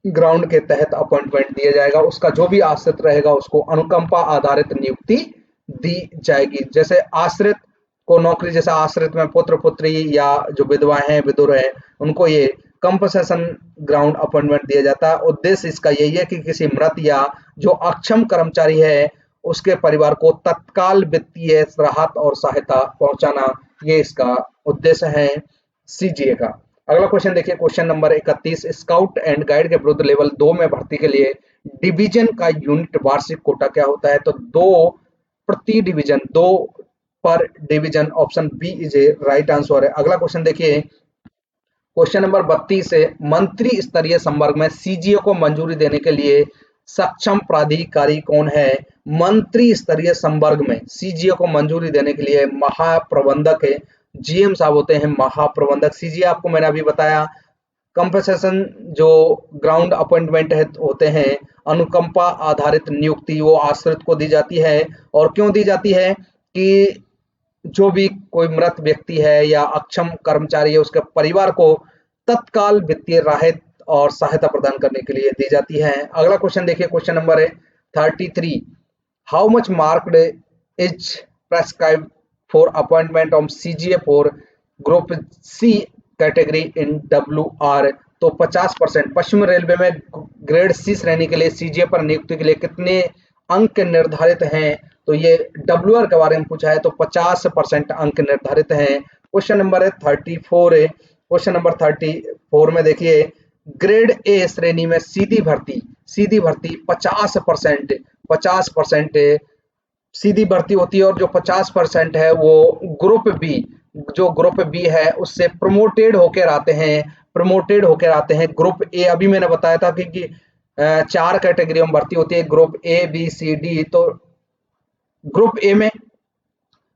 ग्राउंड के तहत अपॉइंटमेंट दिया जाएगा। उसका जो भी आश्रित रहेगा उसको अनुकंपा आधारित नियुक्ति दी जाएगी। जैसे आश्रित को नौकरी, जैसे आश्रित में पुत्र पुत्री या जो विधवाएं हैं, विधुर हैं, उनको ये कंपनसेशन ग्राउंड अपॉइंटमेंट दिया जाता है। उद्देश्य इसका यही है कि किसी मृत या जो अक्षम कर्मचारी है उसके परिवार को तत्काल वित्तीय राहत और सहायता पहुंचाना, ये इसका उद्देश्य है सीजीए का। अगला क्वेश्चन देखिए, question number 31। Scout and guide के विरुद्ध लेवल 2 में भर्ती के लिए डिवीजन का यूनिट वार्षिक कोटा क्या होता है? तो 2 प्रति division, 2 per division, option B is a right answer है। अगला क्वेश्चन देखिए, क्वेश्चन नंबर 32 से मंत्री स्तरीय संवर्ग में सीजीए को मंजूरी देने के लिए सक्षम प्राधिकारी कौन है? मंत्री स्तरीय संवर्ग में सीजीए को मंजूरी देने के लिए महाप्रबंधक जीएम साहब होते हैं, महाप्रबंधक। सीजीए आपको मैंने अभी बताया, कंपनसेशन जो ग्राउंड अपॉइंटमेंट है होते हैं, अनुकंपा आधारित नियुक्ति वो आश्रित को दी जाती है। और क्यों दी जाती है कि जो भी कोई मृत व्यक्ति है या अक्षम कर्मचारी है उसके परिवार को तत्काल वित्तीय राहत और सहायता प्रदान करने के लिए दी जाती है। अगला क्वेश्चन देखिए, question number 33। How much marked is prescribed for appointment of CGA for group C category in WR? तो 50%। पश्चिम रेलवे में ग्रेड सी श्रेणी के लिए सीजीए पर नियुक्ति के लिए कितने अंक निर्धारित हैं? तो ये WR के बारे में पूछा है, तो 50% अंक निर्धारित हैं। क्वेश्चन नंबर 34 है। क्वेश्चन नंबर 34 में देखिए, ग्रेड ए श्रेणी में सीधी भर्ती 50% सीधी भर्ती होती है, और जो 50% है वो ग्रुप बी, जो ग्रुप बी है उससे प्रमोटेड होकर आते हैं। ग्रुप ए अभी मैंने बताया था कि 4 कैटेगरी में भर्ती होती है, group A B C D. तो ग्रुप ए में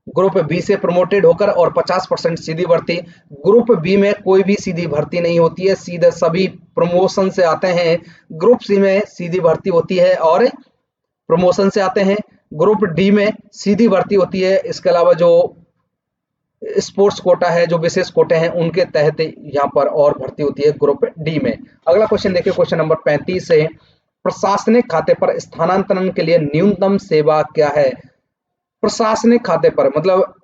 ग्रुप बी से प्रमोटेड होकर और 50% सीधी भर्ती। ग्रुप बी में कोई भी सीधी भर्ती नहीं होती है, सीधे सभी प्रमोशन से आते हैं। ग्रुप सी में सीधी भर्ती होती है और प्रमोशन से आते हैं। ग्रुप डी में सीधी भर्ती होती है। इसके अलावा जो स्पोर्ट्स कोटा है, जो विशेष कोटे हैं उनके तहत यहाँ पर और भर्ती होती है ग्रुप डी में। अगला क्वेश्चन देखिए, क्वेश्चन नंबर 35 है, प्रशासनिक खाते पर स्थानांतरण के लिए न्यूनतम सेवा क्या है? प्रशासनिक खाते पर मतलब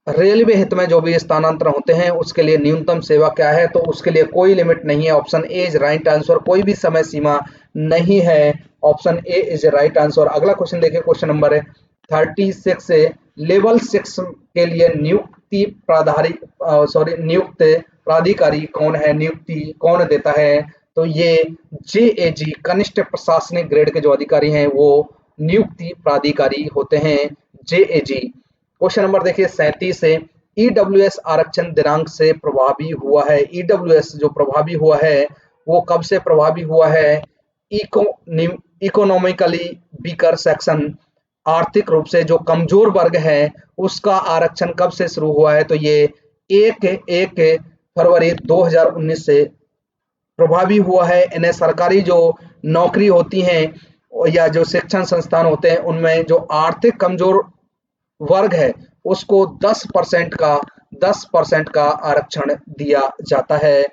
रेलवे हित में जो भी स्थानांतरण होते हैं उसके लिए न्यूनतम सेवा क्या है? तो उसके लिए कोई लिमिट नहीं है। Option A is right answer, कोई भी समय सीमा नहीं है। Option A is right answer. अगला क्वेश्चन देखिए, क्वेश्चन नंबर 36 है, लेवल 6 के लिए नियुक्त प्राधिकारी कौन है? नियुक्ति कौन देता है? तो ये जेएजी कनिष्ठ प्रशासनिक ग्रेड के जो अधिकारी हैं वो नियुक्ति प्राधिकारी होते हैं, जेएजी। क्वेश्चन नंबर देखिए 37 है, ईडब्ल्यूएस आरक्षण दिनांक से प्रभावी हुआ है। ईडब्ल्यूएस जो प्रभावी हुआ है वो कब से प्रभावी हुआ है? इकोनॉमिकली वीकर सेक्शन, आर्थिक रूप से जो कमजोर वर्ग है उसका आरक्षण कब से शुरू हुआ है? तो ये 1 फरवरी 2019 से प्रभावी हुआ है। इन्हें सरकारी जो नौकरी होती हैं या जो शिक्षण संस्थान होते हैं उनमें जो आर्थिक कमजोर वर्ग है उसको 10% का आरक्षण दिया जाता है।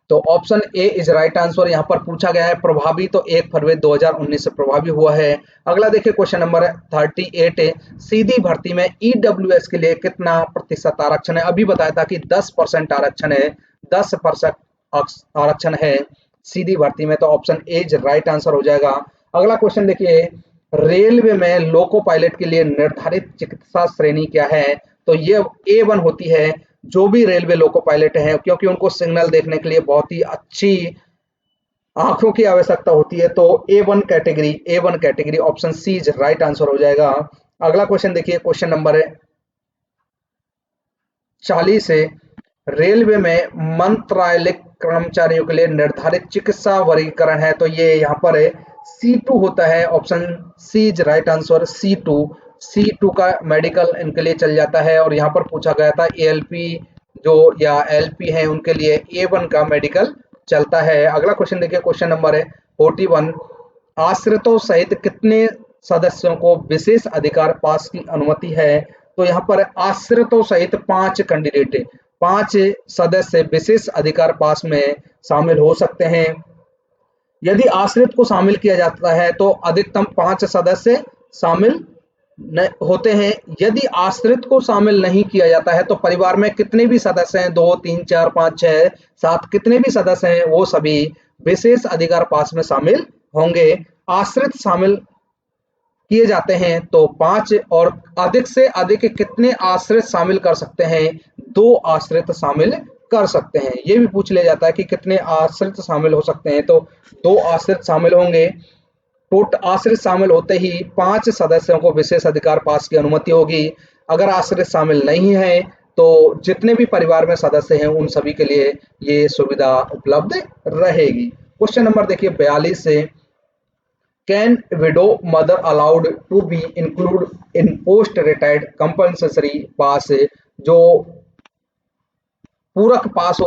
तो option A is right answer. यहाँ पर पूछा गया है प्रभावी, तो 1 फरवरी 2019 से प्रभावी हुआ है। अगला देखिए, क्वेश्चन नंबर 38 है, सीधी भर्ती में ईडब्ल्यूएस के लिए कितना प्रतिशत आरक्षण है? अभी बताया था कि 10% आरक्षण है, 10% आरक्षण है सीधी भर्ती में। तो option A is right answer हो जाएगा। अगला क्वेश्चन देखिए, रेलवे में लोको पायलट के लिए निर्धारित चिकित्सा श्रेणी क्या है? तो ये A1 होती है जो भी रेलवे लोको पायलट हैं, क्योंकि उनको सिग्नल देखने के लिए बहुत ही अच्छी आंखों की आवश्यकता होती है। तो A1 category option C is right answer हो जाएगा। अगला क्वेश्चन देखिए, क्वेश्चन नंबर 40 है, रेलवे में मंत्रालयिक कर्मचारियों के लिए निर्धारित चिकित्सा वर्गीकरण है। तो ये यहाँ पर C2 होता है। Option C is right answer, C2 का मेडिकल इनके लिए चल जाता है। और यहाँ पर पूछा गया था ALP जो या LP है उनके लिए A1 का मेडिकल चलता है। अगला क्वेश्चन देखिए, क्वेश्चन नंबर 41, आश्रितों सहित कितने सदस्यों को विशेष अधिकार पास की अनुमति है? तो यहाँ पर आश्रितों सहित 5 कैंडिडेट, 5 सदस्य विशेष अधिकार पास में शामिल हो सकते हैं। यदि आश्रित को शामिल किया जाता है तो अधिकतम 5 सदस्य शामिल होते हैं। यदि आश्रित को शामिल नहीं किया जाता है तो परिवार में कितने भी सदस्य हैं, 2 3 4 5 6 7 कितने भी सदस्य हैं वो सभी विशेष अधिकार पास में शामिल होंगे। आश्रित शामिल किए जाते हैं तो 5, और अधिक से अधिक कितने आश्रित शामिल कर सकते हैं? 2 आश्रित शामिल कर सकते हैं। ये भी पूछ लिया जाता है कि कितने आश्रित शामिल हो सकते हैं, तो 2 आश्रित शामिल होंगे। आश्रित शामिल होते ही 5 सदस्यों को विशेष अधिकार पास की अनुमति होगी। अगर आश्रित शामिल नहीं है तो जितने भी परिवार में सदस्य हैं उन सभी के लिए ये सुविधा उपलब्ध रहेगी। क्वेश्चन नंबर देखिए 42 से, can widow mother allowed to be include in post retired compulsory pass? जो पूरक पास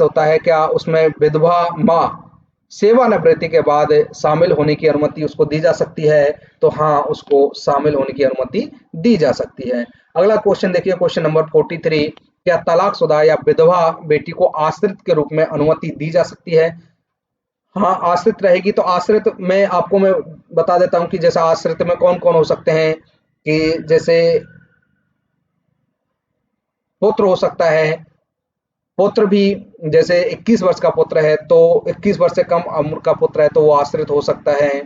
होता है क्या उसमें विधवा माँ सेवानिवृत्ति के बाद शामिल होने की अनुमति उसको दी जा सकती है? तो हाँ, उसको शामिल होने की अनुमति दी जा सकती है। अगला क्वेश्चन देखिए, क्वेश्चन नंबर 43, क्या तलाकशुदा या विधवा बेटी को आश्रित के रूप में अनुमति दी जा सकती है? हाँ, आश्रित रहेगी। तो आश्रित में आपको मैं बता देता हूँ कि जैसा आश्रित में कौन कौन हो सकते हैं, कि जैसे पुत्र हो सकता है, पुत्र भी जैसे 21 वर्ष का पुत्र है तो 21 वर्ष से कम उम्र का पुत्र है तो वो आश्रित हो सकता है।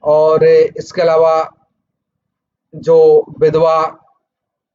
और इसके अलावा जो विधवा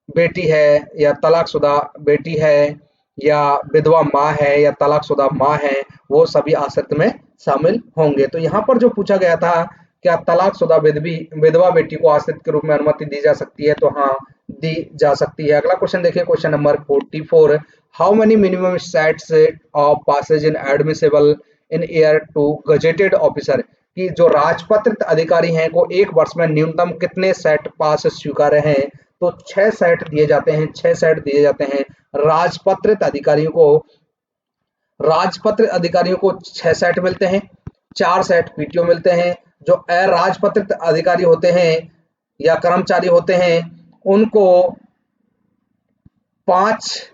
बेटी है या तलाकशुदा बेटी है या विधवा माँ है या तलाकशुदा माँ है वो सभी आश्रित में शामिल होंगे। तो यहाँ पर जो पूछा गया था, क्या तलाकशुदा विधवा बेटी को आश्रित के रूप में अनुमति दी जा सकती है? तो हाँ, दी जा सकती है। अगला क्वेश्चन देखिए, question number 44, how many minimum sets of passes in admissible in year to gazetted officer? कि जो राजपत्रित अधिकारी हैं को 1 वर्ष में न्यूनतम कितने सेट पास स्वीकार्य हैं? तो 6 सेट दिए जाते हैं, 6 सेट दिए जाते हैं राजपत्रित अधिकारियों को। राजपत्रित अधिकारियों को 6 सेट मिलते हैं, 4 सेट पीटीओ मिलते हैं। जो अराजपत्रित अधिकारी होते हैं या कर्मचारी होते हैं उनको 5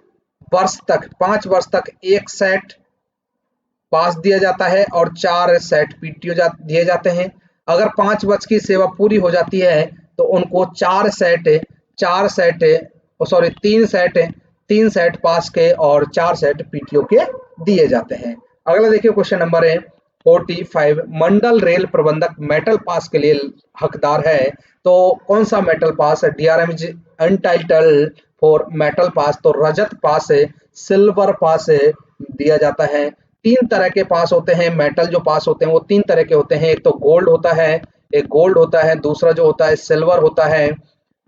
वर्ष तक 1 सेट पास दिया जाता है और 4 सेट पीटीओ दिए जाते हैं। अगर 5 वर्ष की सेवा पूरी हो जाती है तो उनको 3 सेट पास के और 4 सेट पीटीओ के दिए जाते हैं। अगला देखिए क्वेश्चन नंबर है 45। मंडल रेल प्रबंधक मेटल पास के लिए हकदार है, तो कौन सा मेटल पास है? DRM is entitled for metal pass, तो रजत पास है, सिल्वर पास है दिया जाता है। 3 तरह के पास होते हैं, मेटल जो पास होते हैं वो 3 तरह के होते हैं। एक तो गोल्ड होता है, दूसरा जो होता है सिल्वर होता है,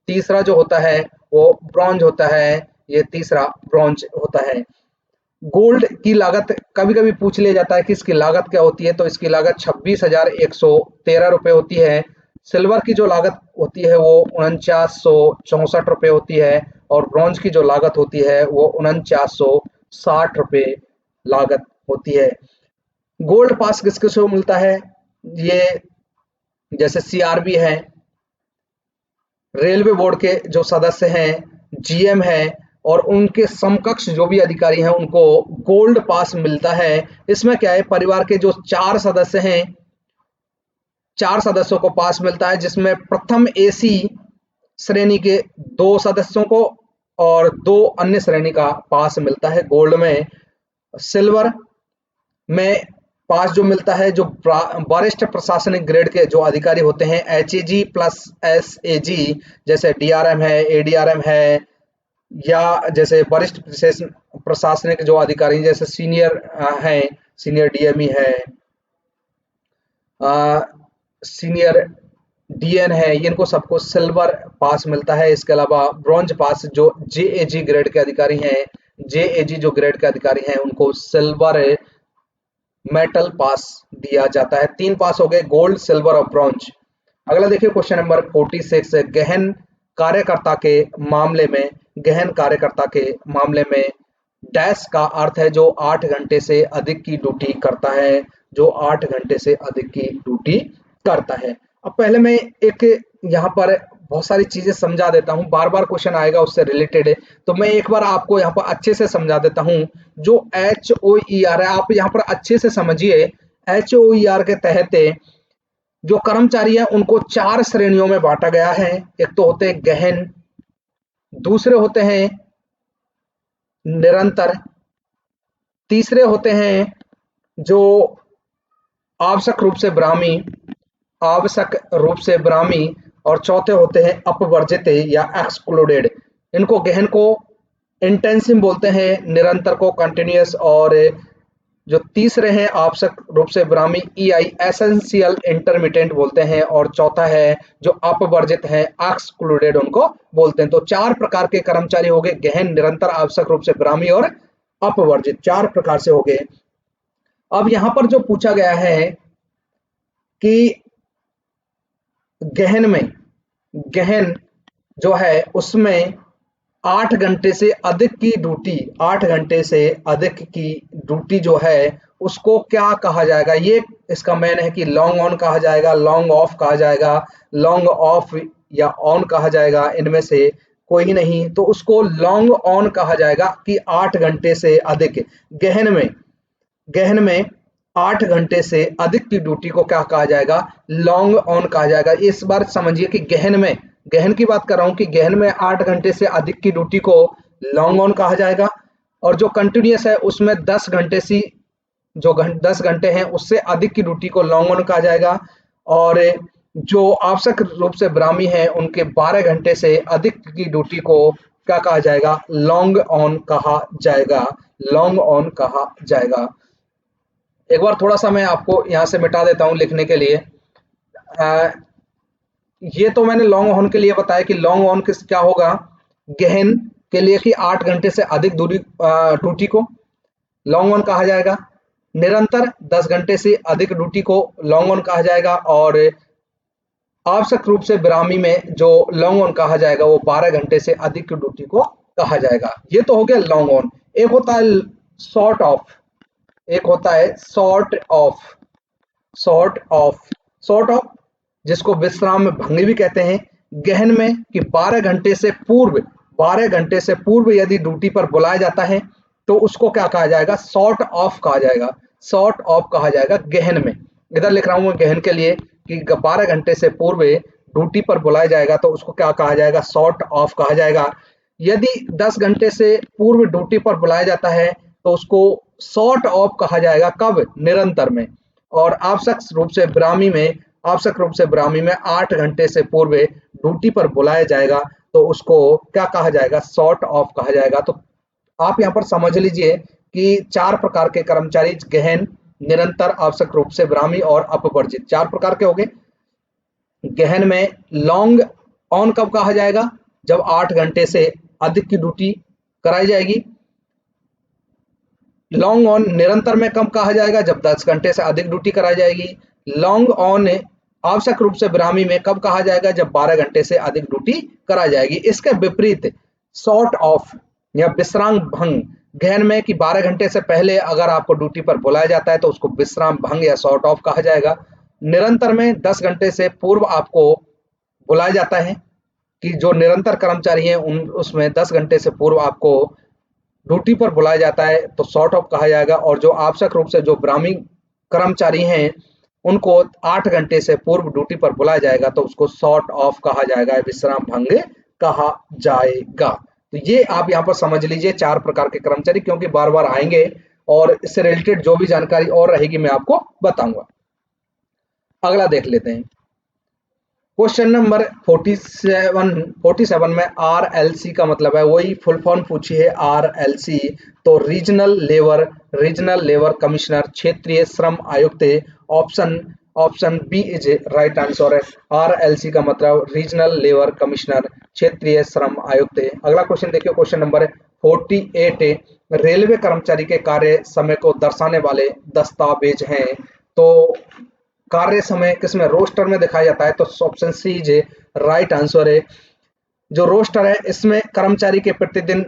तीसरा जो होता है वो ब्रॉन्ज होता है, ये तीसरा ब्रॉन्ज होता है। गोल्ड की लागत कभी-कभी पूछ लिया जाता है कि इसकी लागत क्या होती है, तो इसकी लागत 26,113 रुपए होती है। सिल्वर की जो लागत होती है वो 4964 रुपए होती है और ब्रॉन्ज की जो लागत होती है वो 4960 रुपए लागत होती है। गोल्ड पास किस किस को मिलता है? ये जैसे सीआरबी है, रेलवे बोर्ड के जो सदस्य हैं, जीएम है और उनके समकक्ष जो भी अधिकारी हैं उनको गोल्ड पास मिलता है। इसमें क्या है, परिवार के जो 4 सदस्य हैं, 4 सदस्यों को पास मिलता है, जिसमें प्रथम एसी श्रेणी के 2 सदस्यों को और 2 अन्य श्रेणी का पास मिलता है गोल्ड में। सिल्वर में पास जो मिलता है जो वरिष्ठ प्रशासनिक ग्रेड के जो अधिकारी होते हैं, एचएजी प्लस एसएजी, जैसे डीआरएम है, एडीआरएम है, या जैसे वरिष्ठ प्रशासनिक जो अधिकारी जैसे सीनियर हैं, सीनियर डीएमई है, सीनियर डीएन है, इनको सबको सिल्वर पास मिलता है। इसके अलावा ब्रॉन्ज पास जो जेएजी ग्रेड के अधिकारी हैं, जेएजी जो ग्रेड के अधिकारी हैं उनको सिल्वर मेटल पास दिया जाता है। 3 पास हो गए, गोल्ड, सिल्वर और ब्रॉन्ज। अगला देखिए क्वेश्चन नंबर 46। गहन कार्यकर्ता के मामले में डैश का अर्थ है जो 8 घंटे से अधिक की ड्यूटी करता है, जो 8 घंटे से अधिक की ड्यूटी करता है। अब पहले मैं एक यहाँ पर बहुत सारी चीजें समझा देता हूँ, बार बार क्वेश्चन आएगा उससे रिलेटेड है, तो मैं एक बार आपको यहाँ पर अच्छे से समझा देता हूँ। जो HOER है, आप यहाँ पर अच्छे से समझिए। HOER के तहत जो कर्मचारी हैं उनको 4 श्रेणियों में बांटा गया है। एक तो होते हैं गहन, दूसरे होते हैं निरंतर, तीसरे होते हैं जो आवश्यक रूप से ब्राह्मी और चौथे होते हैं अपवर्जित या एक्सक्लूडेड। इनको गहन को इंटेंसिव बोलते हैं, निरंतर को कंटिन्यूअस, और जो तीसरे हैं आवश्यक रूप से ब्राह्मी EI एसेंशियल इंटरमिटेंट बोलते हैं, और चौथा है जो अपवर्जित है एक्सक्लूडेड उनको बोलते हैं। तो 4 प्रकार के कर्मचारी हो गए, गहन, निरंतर, आवश्यक रूप से ब्राह्मी और अपवर्जित, 4 प्रकार से हो गए। अब यहाँ पर जो पूछा गया है कि गहन जो है उसमें 8 घंटे से अधिक की ड्यूटी जो है उसको क्या कहा जाएगा? ये इसका मैन है कि लॉन्ग ऑन कहा जाएगा, लॉन्ग ऑफ कहा जाएगा, लॉन्ग ऑफ या ऑन कहा जाएगा, इनमें से कोई नहीं, तो उसको लॉन्ग ऑन कहा जाएगा कि 8 घंटे से अधिक। गहन में 8 घंटे से अधिक की ड्यूटी को क्या कहा जाएगा? लॉन्ग ऑन कहा जाएगा। इस बार समझिए कि गहन की बात कर रहा हूं कि गहन में 8 घंटे से अधिक की ड्यूटी को लॉन्ग ऑन कहा जाएगा, और जो कंटिन्यूअस है उसमें 10 घंटे हैं उससे अधिक की ड्यूटी को लॉन्ग ऑन कहा जाएगा, और जो आवश्यक रूप से ब्राह्मी है उनके 12 घंटे से अधिक की ड्यूटी को क्या कहा जाएगा? लॉन्ग ऑन कहा जाएगा। एक बार थोड़ा सा मैं आपको यहाँ से मिटा देता हूँ लिखने के लिए। ये तो मैंने लॉन्ग ऑन के लिए बताया कि लॉन्ग ऑन क्या होगा गहन के लिए कि 8 घंटे से अधिक ड्यूटी को लॉन्ग ऑन कहा जाएगा, निरंतर 10 घंटे से अधिक ड्यूटी को लॉन्ग ऑन कहा जाएगा, और आवश्यक रूप से ब्राह्मी में जो लॉन्ग ऑन कहा जाएगा वो 12 घंटे से अधिक की ड्यूटी को कहा जाएगा। ये तो हो गया लॉन्ग ऑन। एक होता है शॉर्ट ऑफ जिसको विश्राम भंगी भी कहते हैं। गहन में कि 12 घंटे से पूर्व 12 घंटे से पूर्व यदि ड्यूटी पर बुलाया जाता है तो उसको क्या कहा जाएगा, शॉर्ट ऑफ कहा जाएगा। शॉर्ट ऑफ कहा जाएगा गहन में। इधर लिख रहा हूं मैं गहन के लिए कि 12 घंटे से पूर्व ड्यूटी पर बुलाया जाएगा तो उसको क्या कहा जाएगा, शॉर्ट ऑफ कहा जाएगा। यदि 10 घंटे से पूर्व ड्यूटी पर बुलाया जाता है तो उसको शॉर्ट ऑफ कहा जाएगा, कब, निरंतर में। और आवश्यक रूप से ब्राह्मी में 8 घंटे से पूर्व ड्यूटी पर बुलाया जाएगा तो उसको क्या कहा जाएगा, शॉर्ट ऑफ कहा जाएगा। तो आप यहाँ पर समझ लीजिए कि 4 प्रकार के कर्मचारी, गहन, निरंतर, आवश्यक रूप से ब्राह्मी और अपवर्जित, 4 प्रकार के हो गए। गहन में लॉन्ग ऑन कब कहा जाएगा, जब 8 घंटे से अधिक की ड्यूटी कराई जाएगी। लॉन्ग ऑन निरंतर में कब कहा जाएगा, जब 10 घंटे से अधिक ड्यूटी कराई जाएगी। लॉन्ग ऑन आवश्यक रूप से ब्राह्मी में कब कहा जाएगा, जब 12 घंटे से अधिक ड्यूटी कराई जाएगी। इसके विपरीत शॉर्ट ऑफ या विश्राम भंग गहन में कि 12 घंटे से पहले अगर आपको ड्यूटी पर बुलाया जाता है तो उसको विश्राम भंग या शॉर्ट ऑफ कहा जाएगा। निरंतर में 10 घंटे से पूर्व आपको बुलाया जाता है कि जो निरंतर कर्मचारी हैं उन उसमें 10 घंटे से पूर्व आपको ड्यूटी पर बुलाया जाता है तो शॉर्ट ऑफ कहा जाएगा। और जो आवश्यक रूप से जो ब्राह्मी कर्मचारी हैं उनको 8 घंटे से पूर्व ड्यूटी पर बुलाया जाएगा तो उसको शॉर्ट ऑफ कहा जाएगा, विश्राम भंग कहा जाएगा। तो ये आप यहाँ पर समझ लीजिए 4 प्रकार के कर्मचारी, क्योंकि बार बार आएंगे और इससे रिलेटेड जो भी जानकारी और रहेगी मैं आपको बताऊंगा। अगला देख लेते हैं क्वेश्चन नंबर 47 में आरएलसी का मतलब है, वही फुल फॉर्म पूछी है आरएलसी। तो रीजनल लेबर कमिश्नर, क्षेत्रीय श्रम आयुक्त। Option B is right answer है। आरएलसी का मतलब रीजनल लेबर कमिश्नर, क्षेत्रीय श्रम आयुक्त। अगला क्वेश्चन देखिए, क्वेश्चन नंबर 48 रेलवे कर्मचारी के कार्य समय को दर्शाने वाले दस्तावेज हैं। तो कार्य समय किसमें, रोस्टर में दिखाया जाता है। तो option C is right answer है। जो रोस्टर है इसमें कर्मचारी के प्रतिदिन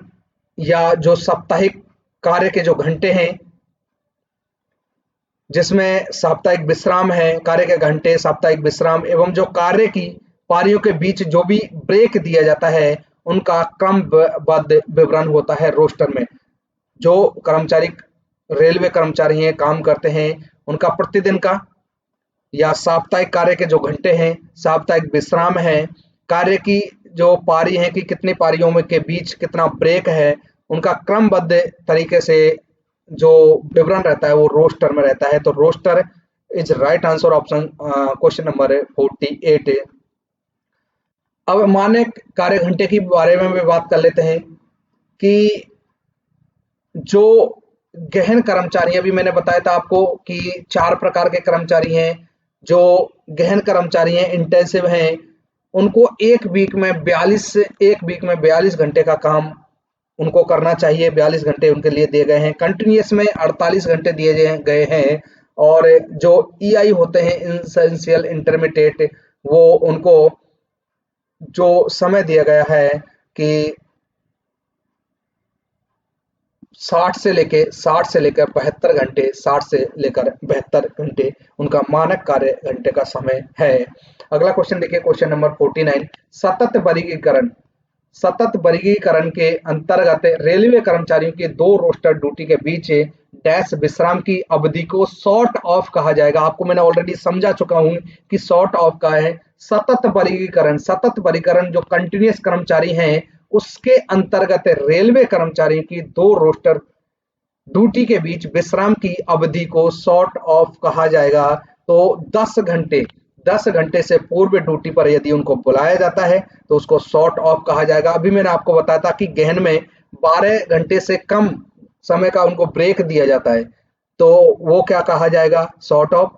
या जो साप्ताहिक कार्य के जो घंटे हैं, जिसमें साप्ताहिक विश्राम है, कार्य के घंटे, साप्ताहिक विश्राम एवं जो कार्य की पारियों के बीच जो भी ब्रेक दिया जाता है उनका क्रमबद्ध विवरण होता है रोस्टर में। जो कर्मचारी रेलवे कर्मचारी हैं, काम करते हैं, उनका प्रतिदिन का या साप्ताहिक कार्य के जो घंटे हैं, साप्ताहिक विश्राम है, कार्य की जो पारी है कि कितनी पारियों में के बीच कितना ब्रेक है, उनका क्रमबद्ध तरीके से जो विवरण रहता है वो रोस्टर में रहता है। तो roster is right answer, option question number 48। अब मानक कार्य घंटे के बारे में भी बात कर लेते हैं कि जो गहन कर्मचारी, अभी मैंने बताया था आपको कि 4 प्रकार के कर्मचारी हैं। जो गहन कर्मचारी हैं, इंटेंसिव हैं, उनको एक वीक में 42 घंटे का काम उनको करना चाहिए। 42 घंटे उनके लिए दिए गए हैं। कंटिन्यूअस में 48 घंटे दिए गए हैं। और जो ईआई होते हैं, इसेंशियल इंटरमीडिएट, वो उनको जो समय दिया गया है कि 60 से लेकर 72 घंटे उनका मानक कार्य घंटे का समय है। अगला क्वेश्चन देखिए, क्वेश्चन नंबर 49 सतत वर्गीकरण के अंतर्गत रेलवे कर्मचारियों के 2 रोस्टर ड्यूटी के बीच डैश विश्राम की अवधि को शॉर्ट ऑफ कहा जाएगा। आपको मैंने ऑलरेडी समझा चुका हूं कि शॉर्ट ऑफ का है सतत वर्गीकरण जो कंटिन्यूअस कर्मचारी हैं उसके अंतर्गत रेलवे कर्मचारियों की 2 रोस्टर ड्यूटी के बीच विश्राम की अवधि को शॉर्ट ऑफ कहा जाएगा। तो 10 घंटे से पूर्व ड्यूटी पर यदि उनको बुलाया जाता है तो उसको शॉर्ट ऑफ कहा जाएगा। अभी मैंने आपको बताया था कि गहन में 12 घंटे से कम समय का उनको ब्रेक दिया जाता है तो वो क्या कहा जाएगा, शॉर्ट ऑफ।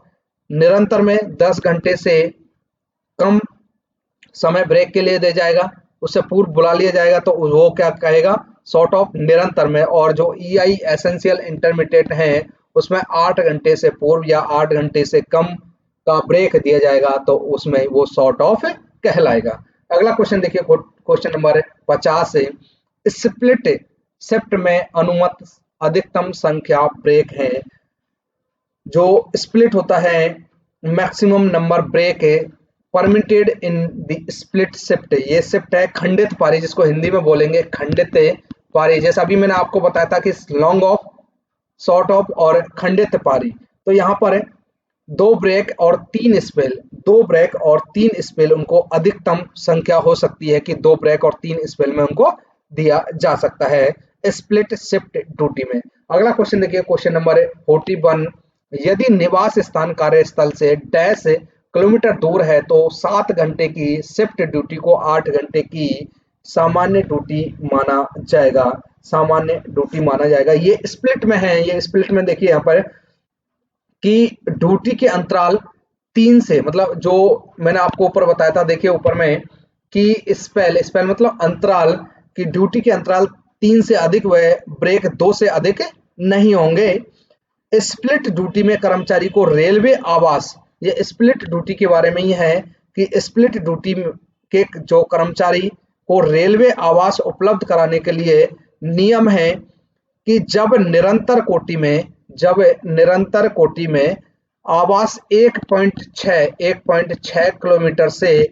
निरंतर में 10 घंटे से कम समय ब्रेक के लिए दे जाएगा, उससे पूर्व बुला लिया जाएगा तो वो क्या कहेगा, शॉर्ट ऑफ निरंतर में। और जो ईआई एसेंशियल इंटरमीडिएट है उसमें 8 घंटे से पूर्व या 8 घंटे से कम का ब्रेक दिया जाएगा तो उसमें वो शॉर्ट ऑफ कहलाएगा। अगला क्वेश्चन देखिए, क्वेश्चन नंबर 50 से स्प्लिट शिफ्ट में अनुमत अधिकतम संख्या ब्रेक है। जो स्प्लिट होता है मैक्सिमम नंबर ब्रेक है permitted in the split shift, ये शिफ्ट है खंडित पारी, जिसको हिंदी में बोलेंगे खंडित पारी। जैसा अभी मैंने आपको बताया था कि लॉन्ग ऑफ, शॉर्ट ऑफ और खंडित पारी। तो यहाँ पर दो ब्रेक और तीन स्पेल, दो ब्रेक और तीन स्पेल उनको अधिकतम संख्या हो सकती है कि दो ब्रेक और तीन स्पेल में उनको दिया जा सकता है स्प्लिट शिफ्ट ड्यूटी में। अगला क्वेश्चन देखिए, क्वेश्चन नंबर 41, यदि निवास स्थान कार्यस्थल से डैश किलोमीटर दूर है तो 7 घंटे की शिफ्ट ड्यूटी को 8 घंटे की सामान्य ड्यूटी माना जाएगा, सामान्य ड्यूटी माना जाएगा। ये स्प्लिट में है, ये स्प्लिट में देखिए यहाँ पर कि ड्यूटी के अंतराल 3 से, मतलब जो मैंने आपको ऊपर बताया था, देखिए ऊपर में कि स्पेल, स्पेल मतलब अंतराल, कि ड्यूटी के अंतराल 3 से अधिक व ब्रेक 2 से अधिक नहीं होंगे। स्प्लिट ड्यूटी में कर्मचारी को रेलवे आवास, ये स्प्लिट ड्यूटी के बारे में ही है कि स्प्लिट ड्यूटी के जो कर्मचारी को रेलवे आवास उपलब्ध कराने के लिए नियम है कि जब निरंतर कोटि में आवास 1.6 किलोमीटर से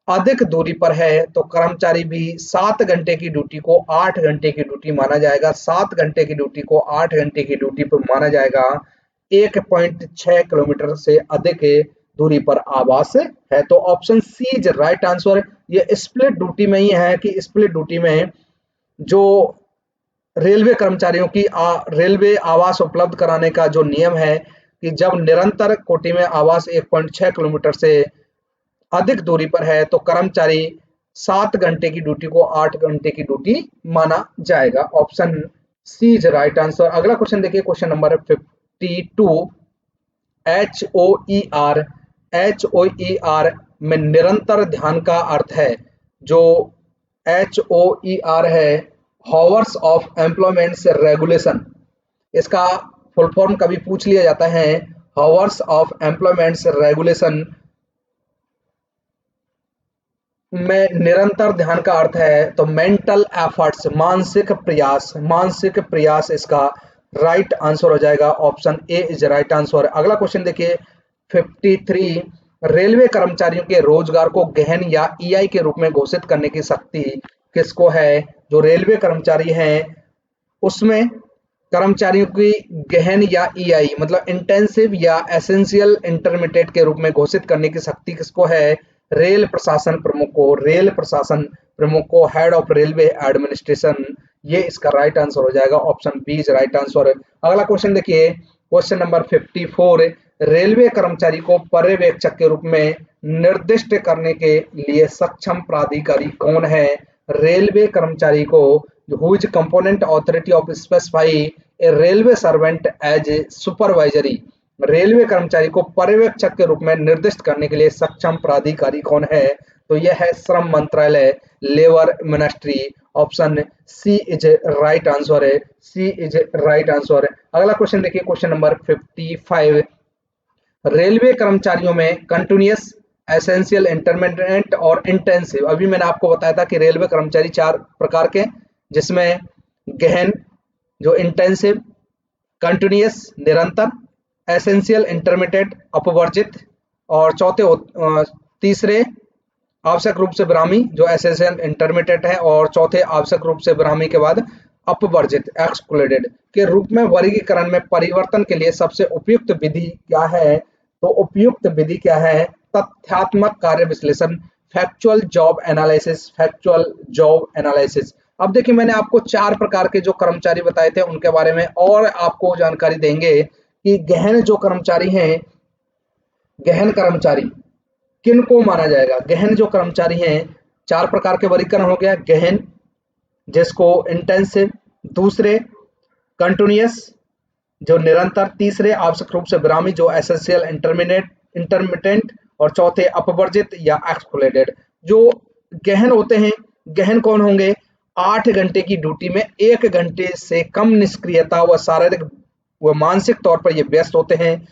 अधिक दूरी पर है तो कर्मचारी भी 7 घंटे की ड्यूटी को 8 घंटे की ड्यूटी माना जाएगा, 7 घंटे की ड्यूटी को 8 घंटे की ड्यूटी पर माना जाएगा 1.6 किलोमीटर से अधिक दूरी पर आवास है। तो option C is right answer. ये स्प्लिट ड्यूटी में ही है कि स्प्लिट ड्यूटी में जो रेलवे कर्मचारियों की रेलवे आवास उपलब्ध कराने का जो नियम है कि जब निरंतर कोटि में आवास 1.6 किलोमीटर से अधिक दूरी पर है तो कर्मचारी 7 घंटे की ड्यूटी को 8 घंटे की ड्यूटी माना जाएगा। Option C is right answer. अगला क्वेश्चन देखिए, क्वेश्चन नंबर 52, HOER, HOER में निरंतर ध्यान का अर्थ है, जो HOER है हावर्स ऑफ एम्प्लॉयमेंट्स रेगुलेशन, इसका फुल फॉर्म कभी पूछ लिया जाता है, हावर्स ऑफ एम्प्लॉयमेंट्स रेगुलेशन में निरंतर ध्यान का अर्थ है तो मेंटल एफर्ट्स, मानसिक प्रयास, मानसिक प्रयास इसका राइट आंसर हो जाएगा। Option A is right answer. अगला क्वेश्चन देखिए 53, रेलवे कर्मचारियों के रोजगार को गहन या ईआई के रूप में घोषित करने की शक्ति किसको है? जो रेलवे कर्मचारी हैं उसमें कर्मचारियों की गहन या ईआई मतलब इंटेंसिव या एसेंशियल इंटरमीडिएट के रूप में घोषित करने की शक्ति किसको है? रेल प्रशासन प्रमुख को, रेल प्रशासन प्रमुख को, हेड ऑफ रेलवे एडमिनिस्ट्रेशन। ये इसका राइट आंसर हो जाएगा। Option B is right answer. अगला क्वेश्चन देखिए, क्वेश्चन नंबर 54, रेलवे कर्मचारी को पर्यवेक्षक के रूप में निर्दिष्ट करने के लिए सक्षम प्राधिकारी कौन है? रेलवे कर्मचारी को who is component authority of specify a railway servant as a supervisory, railway कर्मचारी को पर्यवेक्षक के रूप में निर्दिष्ट करने के लिए सक्षम प्राधिकारी कौन है? तो यह है श्रम मंत्रालय, labour ministry. Option C is right answer है, सी इज राइट आंसर। अगला क्वेश्चन देखिए, क्वेश्चन नंबर 55, रेलवे कर्मचारियों में कंटिन्यूअस, एसेंशियल, इंटरमीडिएट और इंटेंसिव। अभी मैंने आपको बताया था कि रेलवे कर्मचारी 4 प्रकार के, जिसमें गहन जो इंटेंसिव, कंटिन्यूअस निरंतर, एसेंशियल इंटरमीडिएट अपवर्जित और तीसरे आवश्यक रूप से विरामी जो एसेंशियल इंटरमीडिएट है और चौथे आवश्यक रूप से विरामी के बाद अपवर्जित एक्सक्लूडेड के रूप में वर्गीकरण में परिवर्तन के लिए सबसे उपयुक्त विधि क्या है? तो उपयुक्त विधि क्या है? तथ्यात्मक कार्य विश्लेषण, factual job analysis, factual job analysis. अब देखिए मैंने आपको 4 प्रकार के जो कर्मचारी बताए थे उनके बारे में और आपको जानकारी देंगे कि गहन जो कर्मचारी हैं, गहन कर्मचारी किनको माना जाएगा? गहन जो कर्मचारी हैं 4 प्रकार के वर्गीकरण हो गया, गहन जिसको इंटेंसिव, दूसरे कंटिन्यूअस जो निरंतर, तीसरे आवश्यक रूप से विरामी जो एसेंशियल इंटरमिटेंट और चौथे अपवर्जित या एक्सक्लूडेड। जो गहन होते हैं, गहन कौन होंगे? 8 घंटे की ड्यूटी में 1 घंटे से कम निष्क्रियता व शारीरिक व मानसिक तौर पर ये व्यस्त होते हैं।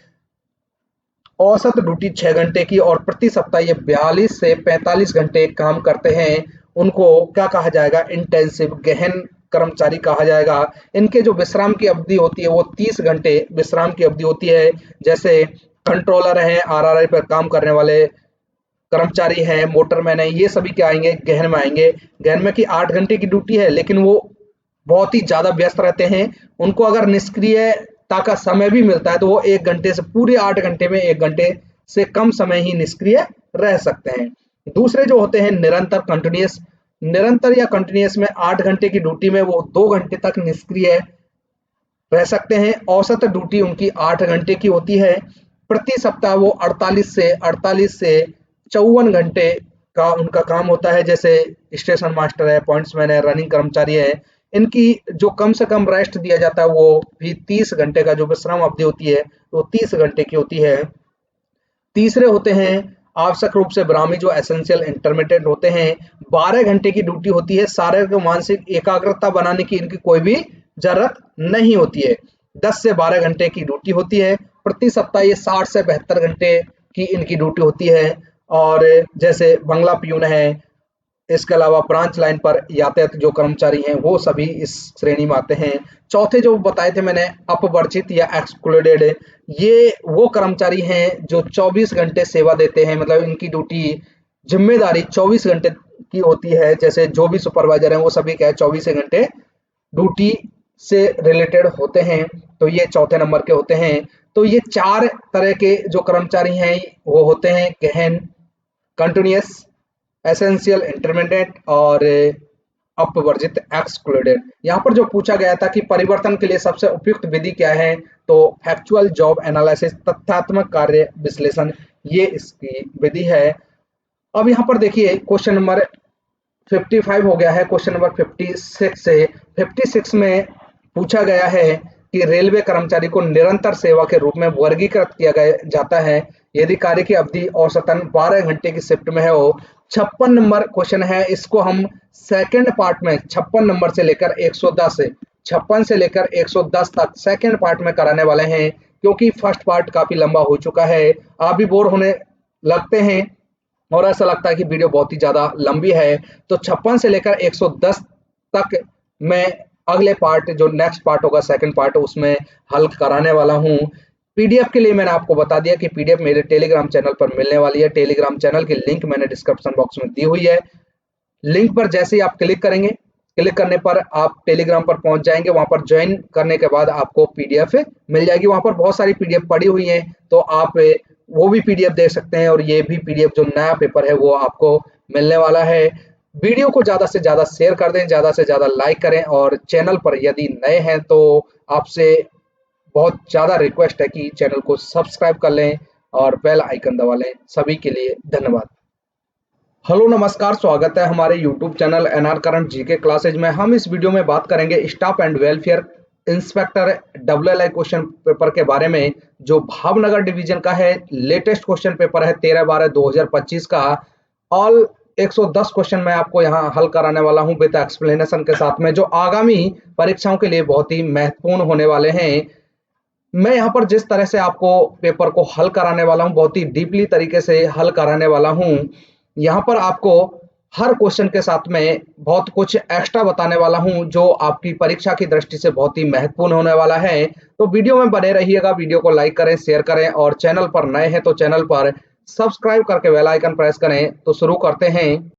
औसत ड्यूटी 6 घंटे की और प्रति सप्ताह ये 42 से 45 घंटे काम करते हैं। उनको क्या कहा जाएगा? इंटेंसिव गहन कर्मचारी कहा जाएगा। इनके जो विश्राम की अवधि होती है वो 30 घंटे विश्राम की अवधि होती है। जैसे कंट्रोलर हैं, आरआरआई पर काम करने वाले कर्मचारी हैं, मोटरमैन हैं, ये सभी क्या आएँगे, गहन में आएँगे। गहन में कि 8 घंटे की ड्यूटी है, लेकिन वो बहुत ही ज़्यादा व्यस्त रहते हैं। उनको अगर निष्क्रियता का समय भी मिलता है, तो वो 1 घंटे से पूरे 8 घंटे में 1 घंटे से कम समय ही निष्क्रिय रह सकते हैं। दूसरे जो होते हैं निरंतर कंटीन्यूअस, निरंतर या कंटीन्यूअस में 8 घंटे की ड्यूटी में वो 2 घंटे तक निष्क्रिय रह सकते हैं। औसत ड्यूटी उनकी 8 घंटे की होती है। प्रति सप्ताह वो 48 से 54 घंटे का उनका काम होता है। जैसे स्टेशन मास्टर है, पॉइंट्समैन है, रनिंग कर्मचारी है, इनकी जो कम से कम रेस्ट दिया जाता है वो भी 30 घंटे का जो विश्राम अवधि होती है, वो 30 घंटे की होती है। तीसरे होते हैं आवश्यक रूप से ब्राह्मी, जो एसेंशियल इंटरमीडिएट होते हैं। 12 घंटे की ड्यूटी होती है। शारीरिक और मानसिक एकाग्रता बनाने की इनकी कोई भी जरूरत नहीं होती है। 10 से 12 घंटे की ड्यूटी होती है। प्रति सप्ताह ये 60 से 72 घंटे की इनकी ड्यूटी होती है। और जैसे बंगला पियून है, इसके अलावा ब्रांच लाइन पर यातायात जो कर्मचारी हैं वो सभी इस श्रेणी में आते हैं। चौथे जो बताए थे मैंने अपवर्जित या एक्सक्लूडेड, ये वो कर्मचारी हैं जो 24 घंटे सेवा देते हैं, मतलब इनकी ड्यूटी जिम्मेदारी 24 घंटे की होती है। जैसे जो भी सुपरवाइजर हैं वो सभी क्या है 24 घंटे ड्यूटी से रिलेटेड होते हैं। तो ये चौथे नंबर के होते हैं। तो ये 4 तरह के जो कर्मचारी हैं वो होते हैं गहन, कंटिन्यूअस, एसेंशियल इंटरमीडिएट और अपवर्जित एक्सक्लूडेड। यहाँ पर जो पूछा गया था कि परिवर्तन के लिए सबसे उपयुक्त विधि क्या है, तो फैक्चुअल जॉब एनालिसिस, तथ्यात्मक कार्य विश्लेषण, ये इसकी विधि है। अब यहाँ पर देखिए क्वेश्चन नंबर 55 हो गया है। क्वेश्चन नंबर 56 से 56 में पूछा गया है कि रेलवे कर्मचारी को निरंतर सेवा के रूप में वर्गीकृत किया गया जाता है यदि कार्य की अवधि औसतन 12 घंटे की शिफ्ट में है। वो 56 नंबर क्वेश्चन है। इसको हम सेकंड पार्ट में 56 नंबर से लेकर 110 56 से लेकर 110 तक सेकंड पार्ट में कराने वाले हैं, क्योंकि फर्स्ट पार्ट काफी लंबा हो चुका है। आप भी बोर होने लगते हैं और ऐसा लगता है कि वीडियो बहुत ही ज्यादा लंबी है। तो 56 से लेकर 110 तक मैं अगले पार्ट, जो नेक्स्ट पार्ट होगा सेकंड पार्ट, उसमें हल कराने वाला हूँ। पीडीएफ के लिए मैंने आपको बता दिया कि पीडीएफ मेरे टेलीग्राम चैनल पर मिलने वाली है। टेलीग्राम चैनल की लिंक मैंने डिस्क्रिप्शन बॉक्स में दी हुई है। लिंक पर जैसे ही आप क्लिक करेंगे, क्लिक करने पर आप टेलीग्राम पर पहुंच जाएंगे। वहां पर ज्वाइन करने के बाद आपको पीडीएफ मिल जाएगी। वहां पर बहुत सारी पीडीएफ पड़ी हुई हैं, तो आप वो भी पीडीएफ देख सकते हैं। और ये भी पीडीएफ जो नया पेपर है वो आपको मिलने वाला है। वीडियो को ज्यादा से ज्यादा शेयर कर दें, ज्यादा से ज्यादा लाइक करें, और चैनल पर यदि नए हैं तो आपसे बहुत ज्यादा रिक्वेस्ट है कि चैनल को सब्सक्राइब कर लें और बेल आइकन दबा लें। सभी के लिए धन्यवाद। हेलो नमस्कार, स्वागत है हमारे YouTube channel NR current GK classes में। हम इस वीडियो में बात करेंगे staff and welfare inspector WLI question paper के बारे में, जो भावनगर डिवीजन का है। लेटेस्ट क्वेश्चन पेपर है 13/12/2025 का। ऑल 110 क्वेश्चन मैं आपको यहाँ हल कराने वाला हूँ विद एक्सप्लेनेशन के साथ में, जो आगामी परीक्षाओं के लिए बहुत ही महत्वपूर्ण होने वाले हैं। मैं यहाँ पर जिस तरह से आपको पेपर को हल कराने वाला हूँ, बहुत ही डीपली तरीके से हल कराने वाला हूँ। यहाँ पर आपको हर क्वेश्चन के साथ में बहुत कुछ एक्स्ट्रा बताने वाला हूँ, जो आपकी परीक्षा की दृष्टि से बहुत ही महत्वपूर्ण होने वाला है। तो वीडियो में बने रहिएगा। वीडियो को लाइक करें, शेयर करें, और चैनल पर नए हैं तो चैनल पर सब्सक्राइब करके बेल आइकन प्रेस करें। तो शुरू करते हैं।